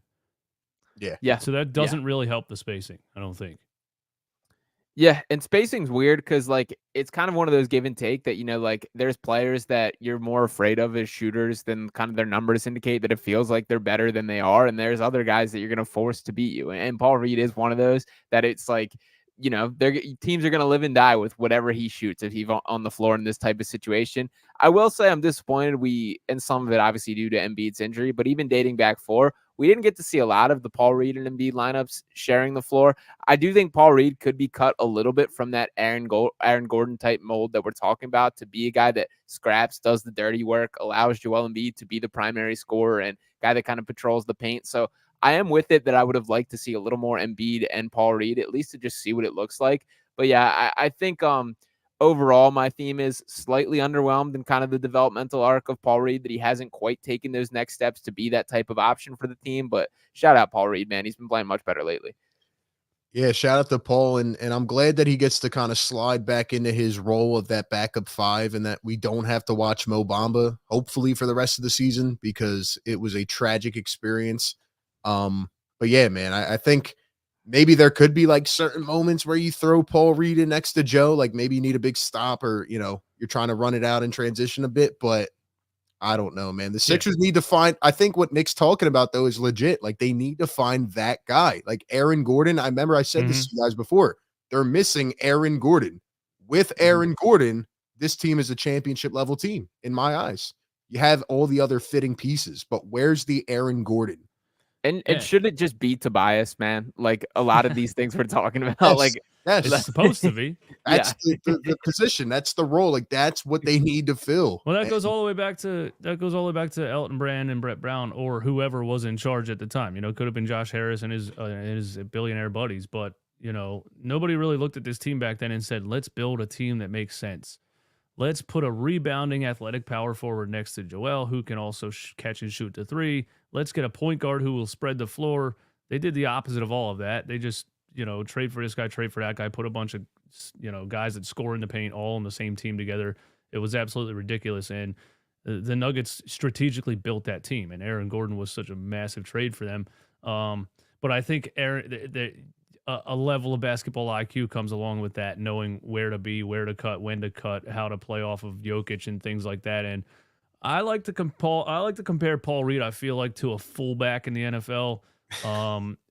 Yeah. So that doesn't really help the spacing, I don't think. Yeah, and spacing's weird because like it's kind of one of those give and take that, you know, like there's players that you're more afraid of as shooters than kind of their numbers indicate that it feels like they're better than they are, and there's other guys that you're going to force to beat you. And Paul Reed is one of those that it's like, you know, teams are going to live and die with whatever he shoots if he's on the floor in this type of situation. I will say I'm disappointed and some of it obviously due to Embiid's injury, but even dating back we didn't get to see a lot of the Paul Reed and Embiid lineups sharing the floor. I do think Paul Reed could be cut a little bit from that Aaron Gordon type mold that we're talking about to be a guy that scraps, does the dirty work, allows Joel Embiid to be the primary scorer and guy that kind of patrols the paint. So I am with it that I would have liked to see a little more Embiid and Paul Reed, at least to just see what it looks like. But yeah, I think overall, my theme is slightly underwhelmed in kind of the developmental arc of Paul Reed, that he hasn't quite taken those next steps to be that type of option for the team. But shout out Paul Reed, man. He's been playing much better lately. Yeah, shout out to Paul, and I'm glad that he gets to kind of slide back into his role of that backup five, and that we don't have to watch Mo Bamba, hopefully, for the rest of the season, because it was a tragic experience. But yeah, man, I think maybe there could be like certain moments where you throw Paul Reed in next to Joe, like maybe you need a big stop, or, you know, you're trying to run it out in transition a bit, but I don't know, man. The Sixers need to find, I think what Nick's talking about though is legit. Like they need to find that guy, like Aaron Gordon. I remember I said this to you guys before. They're missing Aaron Gordon. With Aaron Gordon, this team is a championship level team in my eyes. You have all the other fitting pieces, but where's the Aaron Gordon? And should it just be Tobias, man? Like a lot of these things we're talking about, It's supposed to be. That's the position. That's the role. Like that's what they need to fill. Well, that goes all the way back to Elton Brand and Brett Brown, or whoever was in charge at the time. You know, it could have been Josh Harris and his billionaire buddies, but you know, nobody really looked at this team back then and said, "Let's build a team that makes sense. Let's put a rebounding athletic power forward next to Joel who can also catch and shoot the three. Let's get a point guard who will spread the floor." They did the opposite of all of that. They just, you know, trade for this guy, trade for that guy, put a bunch of, you know, guys that score in the paint all on the same team together. It was absolutely ridiculous. And the Nuggets strategically built that team, and Aaron Gordon was such a massive trade for them. But I think a level of basketball IQ comes along with that, knowing where to be, where to cut, when to cut, how to play off of Jokic and things like that. And I like to compare Paul Reed, I feel like, to a fullback in the NFL.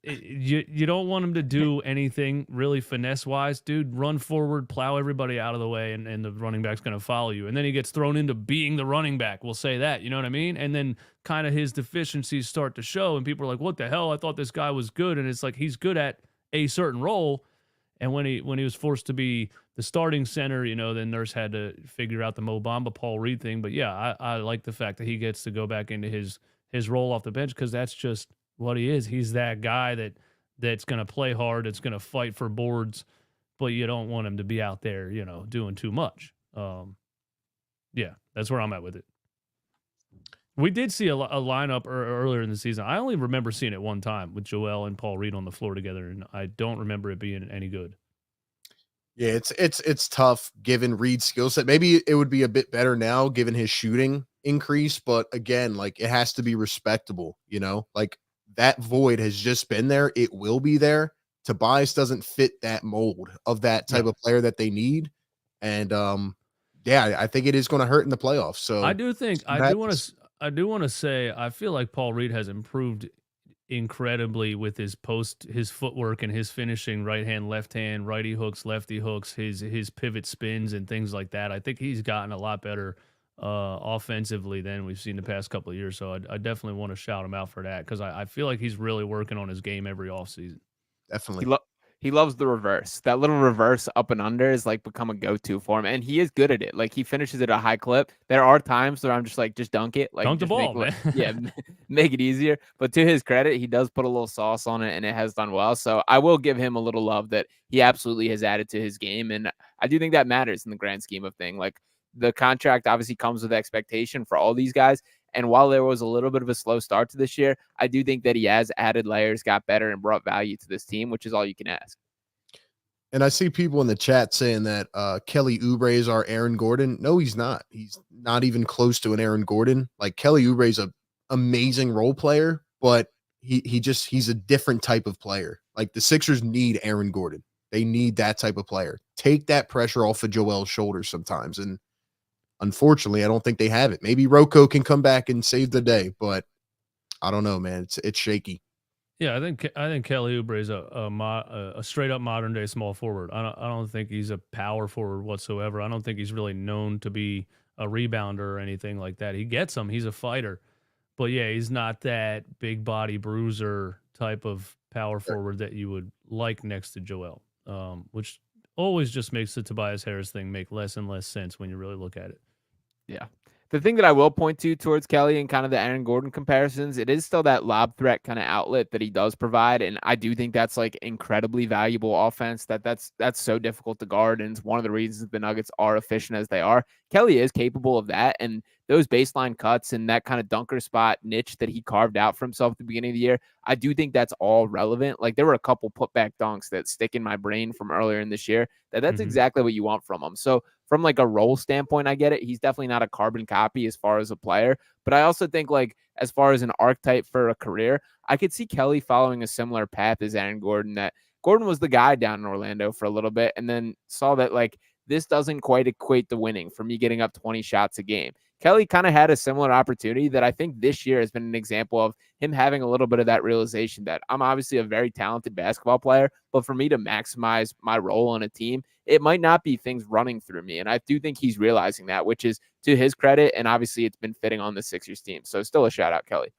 You don't want him to do anything really finesse wise, dude. Run forward, plow everybody out of the way, and the running back's going to follow you. And then he gets thrown into being the running back. We'll say that, you know what I mean? And then kind of his deficiencies start to show, and people are like, "What the hell? I thought this guy was good." And it's like he's good at a certain role. And when he was forced to be the starting center, you know, then Nurse had to figure out the Mo Bamba, Paul Reed thing. But yeah, I like the fact that he gets to go back into his role off the bench, because that's just what he is. He's that guy that's going to play hard, that's going to fight for boards, but you don't want him to be out there, you know, doing too much. Yeah, that's where I'm at with it. We did see a lineup earlier in the season. I only remember seeing it one time with Joel and Paul Reed on the floor together, and I don't remember it being any good. Yeah, it's tough given Reed's skill set. Maybe it would be a bit better now given his shooting increase, but again, like it has to be respectable, you know? Like that void has just been there. It will be there. Tobias doesn't fit that mold of that type of player that they need. And yeah, I think it is going to hurt in the playoffs. So I do want to say I feel like Paul Reed has improved incredibly with his footwork and his finishing, right hand, left hand, righty hooks, lefty hooks, his pivot spins and things like that. I think he's gotten a lot better offensively than we've seen the past couple of years. So I definitely want to shout him out for that, because I feel like he's really working on his game every offseason. Definitely. He loves the reverse. That little reverse up and under is like become a go-to for him, and he is good at it. Like he finishes at a high clip. There are times where I'm just like, just dunk it, like dunk the ball, man. Yeah, make it easier. But to his credit, he does put a little sauce on it, and it has done well. So I will give him a little love that he absolutely has added to his game, and I do think that matters in the grand scheme of thing. Like the contract obviously comes with expectation for all these guys. And while there was a little bit of a slow start to this year, I do think that he has added layers, got better, and brought value to this team, which is all you can ask. And I see people in the chat saying that Kelly Oubre is our Aaron Gordon. No, he's not. He's not even close to an Aaron Gordon. Like Kelly Oubre is a amazing role player, but he's a different type of player. Like the Sixers need Aaron Gordon. They need that type of player. Take that pressure off of Joel's shoulders sometimes. And unfortunately, I don't think they have it. Maybe Rocco can come back and save the day, but I don't know, man. It's shaky. Yeah, I think Kelly Oubre is a straight up modern day small forward. I don't think he's a power forward whatsoever. I don't think he's really known to be a rebounder or anything like that. He gets them. He's a fighter, but yeah, he's not that big body bruiser type of power forward that you would like next to Joel. Which always just makes the Tobias Harris thing make less and less sense when you really look at it. Yeah. The thing that I will point to towards Kelly and kind of the Aaron Gordon comparisons, it is still that lob threat kind of outlet that he does provide. And I do think that's like incredibly valuable offense that's so difficult to guard. And it's one of the reasons the Nuggets are efficient as they are. Kelly is capable of that. And those baseline cuts and that kind of dunker spot niche that he carved out for himself at the beginning of the year, I do think that's all relevant. Like there were a couple putback dunks that stick in my brain from earlier in this year that's exactly what you want from him. So from like a role standpoint, I get it. He's definitely not a carbon copy as far as a player, but I also think like as far as an archetype for a career, I could see Kelly following a similar path as Aaron Gordon. That Gordon was the guy down in Orlando for a little bit and then saw that like this doesn't quite equate to winning for me getting up 20 shots a game. Kelly kind of had a similar opportunity that I think this year has been an example of him having a little bit of that realization that I'm obviously a very talented basketball player, but for me to maximize my role on a team, it might not be things running through me. And I do think he's realizing that, which is to his credit. And obviously it's been fitting on the Sixers team. So still a shout out, Kelly.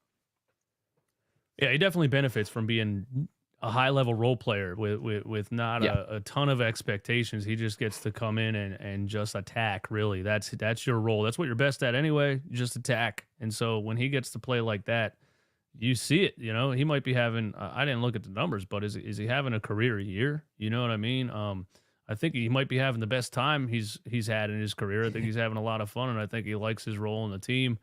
Yeah, he definitely benefits from being a high level role player with not a ton of expectations. He just gets to come in and just attack. Really, that's your role. That's what you're best at anyway. Just attack. And so when he gets to play like that, you see it. You know, he might be having. I didn't look at the numbers, but is he having a career year? You know what I mean? I think he might be having the best time he's had in his career. I think he's having a lot of fun, and I think he likes his role in the team.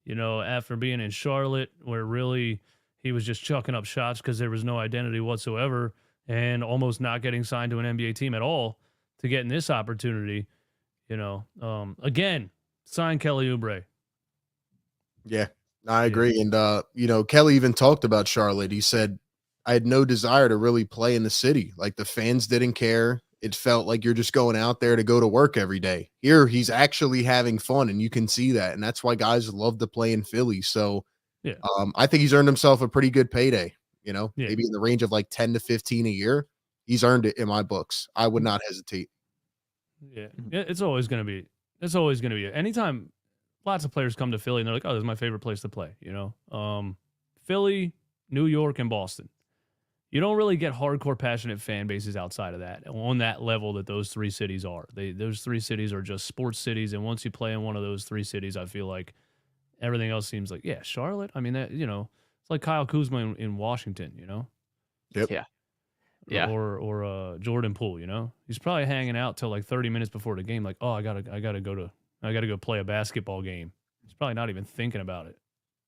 You know, after being in Charlotte, where really he was just chucking up shots because there was no identity whatsoever and almost not getting signed to an NBA team at all to get in this opportunity, you know, again, sign Kelly Oubre. Yeah, I agree. And, you know, Kelly even talked about Charlotte. He said, I had no desire to really play in the city. Like the fans didn't care. It felt like you're just going out there to go to work every day. Here, he's actually having fun, and you can see that. And that's why guys love to play in Philly. So, yeah, I think he's earned himself a pretty good payday, you know, maybe in the range of like 10 to 15 a year. He's earned it in my books. I would not hesitate. Yeah. It's always going to be anytime lots of players come to Philly and they're like, oh, this is my favorite place to play. You know, Philly, New York, and Boston. You don't really get hardcore passionate fan bases outside of that on that level that those three cities are. Those three cities are just sports cities. And once you play in one of those three cities, I feel like everything else seems like, yeah, Charlotte. I mean, that, you know, it's like Kyle Kuzma in Washington, you know? Yep. Yeah. Yeah. Or Jordan Poole, you know? He's probably hanging out till like 30 minutes before the game, like, oh, I gotta go play a basketball game. He's probably not even thinking about it.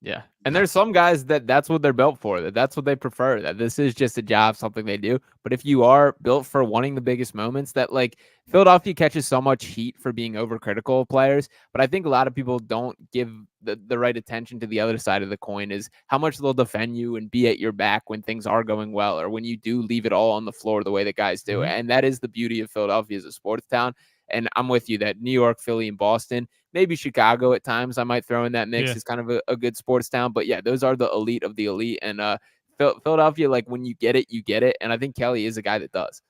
Yeah. And there's some guys that's what they're built for, that's what they prefer, that this is just a job, something they do. But if you are built for wanting the biggest moments, that like Philadelphia catches so much heat for being overcritical of players. But I think a lot of people don't give the right attention to the other side of the coin, is how much they'll defend you and be at your back when things are going well, or when you do leave it all on the floor the way that guys do. And that is the beauty of Philadelphia as a sports town. And I'm with you that New York, Philly, and Boston, maybe Chicago at times, I might throw in that mix. Is kind of a good sports town. But yeah, those are the elite of the elite. And Philadelphia, like when you get it, you get it. And I think Kelly is a guy that does.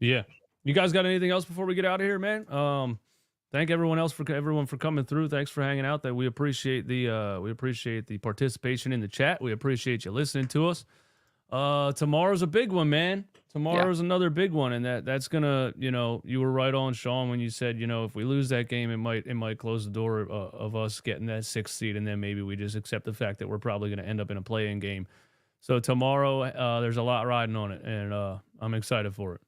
Yeah. You guys got anything else before we get out of here, man? Thank everyone for coming through. Thanks for hanging out. That we appreciate the participation in the chat. We appreciate you listening to us. Tomorrow's a big one, man. Tomorrow's another big one, and that's gonna, you know, you were right on, Sean, when you said, you know, if we lose that game, it might close the door of us getting that 6th seed, and then maybe we just accept the fact that we're probably gonna end up in a play-in game. So tomorrow, there's a lot riding on it, and I'm excited for it.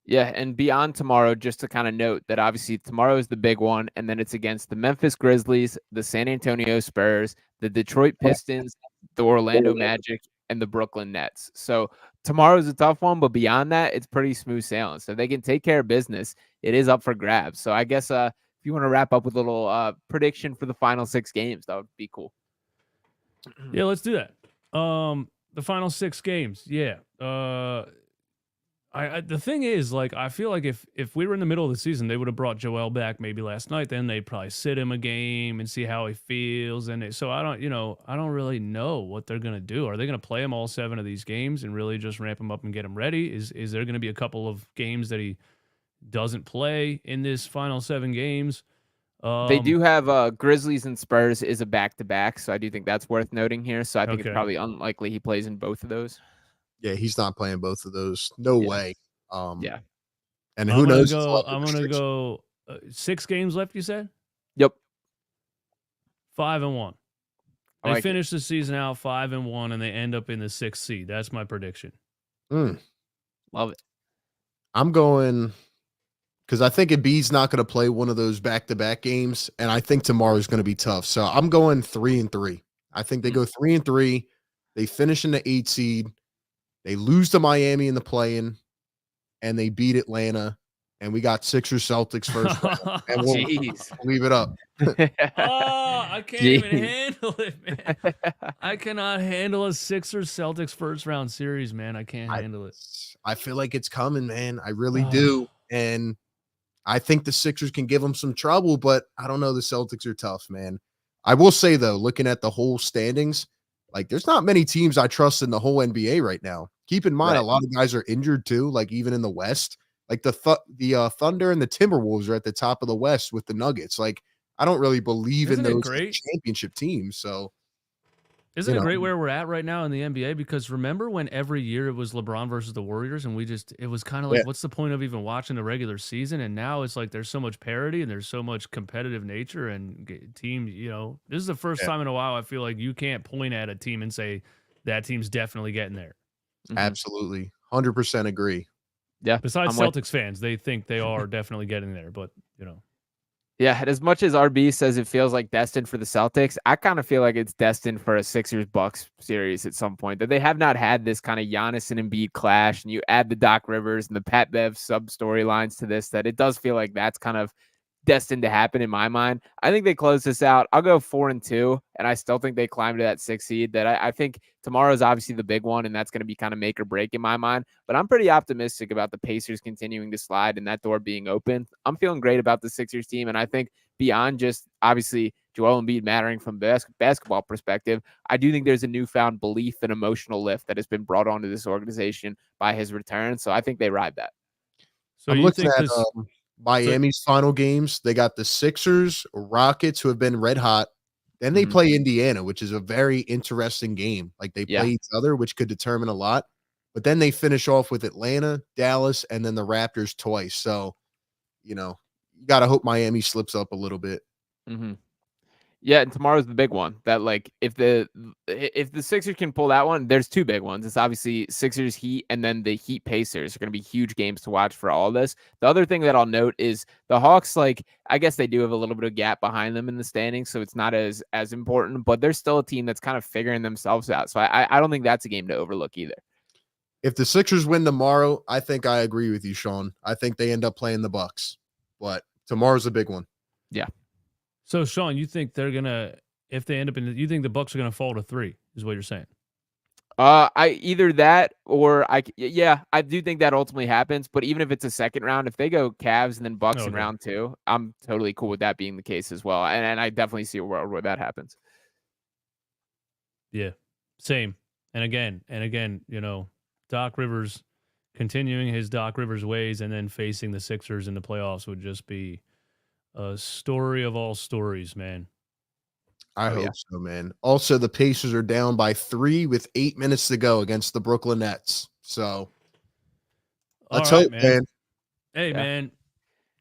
Yeah, and beyond tomorrow, just to kind of note that obviously tomorrow is the big one, and then it's against the Memphis Grizzlies, the San Antonio Spurs, the Detroit Pistons, the Orlando Magic, and the Brooklyn Nets. So tomorrow's a tough one, but beyond that, it's pretty smooth sailing. So they can take care of business. It is up for grabs. So I guess if you want to wrap up with a little prediction for the final 6 games, that would be cool. Yeah, let's do that. The final 6 games. Yeah. The thing is, like, I feel like if we were in the middle of the season, they would have brought Joel back maybe last night. Then they'd probably sit him a game and see how he feels. And so I don't really know what they're gonna do. Are they gonna play him all 7 of these games and really just ramp him up and get him ready? Is there gonna be a couple of games that he doesn't play in this final 7 games? They do have Grizzlies and Spurs is a back-to-back, so I do think that's worth noting here. So I think it's probably unlikely he plays in both of those. Yeah, he's not playing both of those. No way. Yeah. And who knows? I'm gonna go 6 games left. You said? Yep. 5-1. They like finish the season out 5-1, and they end up in the 6th seed. That's my prediction. Love it. I'm going because I think Embiid's not going to play one of those back-to-back games, and I think tomorrow's going to be tough. So I'm going 3-3. I think they go 3-3. They finish in the 8th seed. They lose to Miami in the play-in, and they beat Atlanta. And we got Sixers Celtics first round. And we'll leave it up. I can't even handle it, man. I cannot handle a Sixers Celtics first round series, man. I can't handle it. I feel like it's coming, man. I really do. And I think the Sixers can give them some trouble, but I don't know. The Celtics are tough, man. I will say, though, looking at the whole standings, like there's not many teams I trust in the whole NBA right now. Keep in mind, a lot of guys are injured too, like even in the West. Like the Thunder and the Timberwolves are at the top of the West with the Nuggets. Like I don't really believe in those championship teams. So isn't it great where we're at right now in the NBA? Because remember when every year it was LeBron versus the Warriors, and it was kind of like, what's the point of even watching the regular season? And now it's like there's so much parity and there's so much competitive nature and teams. This is the first time in a while I feel like you can't point at a team and say that team's definitely getting there. Absolutely, 100% agree. Yeah. Besides Celtics fans, they think they are definitely getting there, but Yeah, as much as RB says it feels like destined for the Celtics, I kind of feel like it's destined for a Sixers-Bucks series at some point. That they have not had this kind of Giannis and Embiid clash, and you add the Doc Rivers and the Pat Bev sub-storylines to this, that it does feel like that's kind of destined to happen in my mind. I think they close this out. I'll go 4-2, and I still think they climb to that 6th seed. That I think tomorrow is obviously the big one, and that's going to be kind of make or break in my mind. But I'm pretty optimistic about the Pacers continuing to slide and that door being open. I'm feeling great about the Sixers team, and I think beyond just obviously Joel Embiid mattering from basketball perspective, I do think there's a newfound belief and emotional lift that has been brought onto this organization by his return. So I think they ride that. So I'm looking at Miami's final games. They got the Sixers, Rockets, who have been red hot. Then they play Indiana, which is a very interesting game. Like they play each other, which could determine a lot. But then they finish off with Atlanta, Dallas, and then the Raptors twice. So, you got to hope Miami slips up a little bit. Yeah, and tomorrow's the big one. That like if the Sixers can pull that one, there's 2 big ones. It's obviously Sixers Heat, and then the Heat Pacers are going to be huge games to watch for all of this. The other thing that I'll note is the Hawks. Like I guess they do have a little bit of gap behind them in the standings, so it's not as important. But they're still a team that's kind of figuring themselves out. So I don't think that's a game to overlook either. If the Sixers win tomorrow, I think I agree with you, Sean. I think they end up playing the Bucks, but tomorrow's a big one. Yeah. So, Sean, you think they're gonna, if they end up you think the Bucks are gonna fall to 3? Is what you're saying? I either that or I do think that ultimately happens. But even if it's a second round, if they go Cavs and then Bucks in round 2, I'm totally cool with that being the case as well. And I definitely see a world where that happens. Yeah, same. And again, Doc Rivers continuing his Doc Rivers ways and then facing the Sixers in the playoffs would just be a story of all stories, man. I hope so, man. Also, the Pacers are down by 3 with 8 minutes to go against the Brooklyn Nets. So let's hope, man. Hey, man.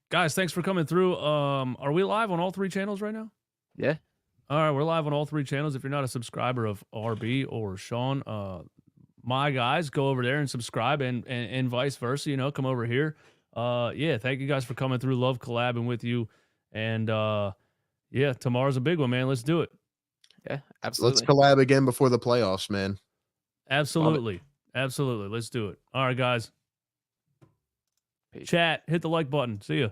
Guys, thanks for coming through. Are we live on all 3 channels right now? Yeah. All right, we're live on all 3 channels. If you're not a subscriber of RB or Sean, my guys, go over there and subscribe and vice versa. Come over here. Yeah, thank you guys for coming through. Love collabing with you. And yeah, tomorrow's a big one, man. Let's do it. Yeah, Let's absolutely. collab again before the playoffs, man. Absolutely. Absolutely. Let's do it. All right, guys. Peace. Chat, hit the like button. See ya.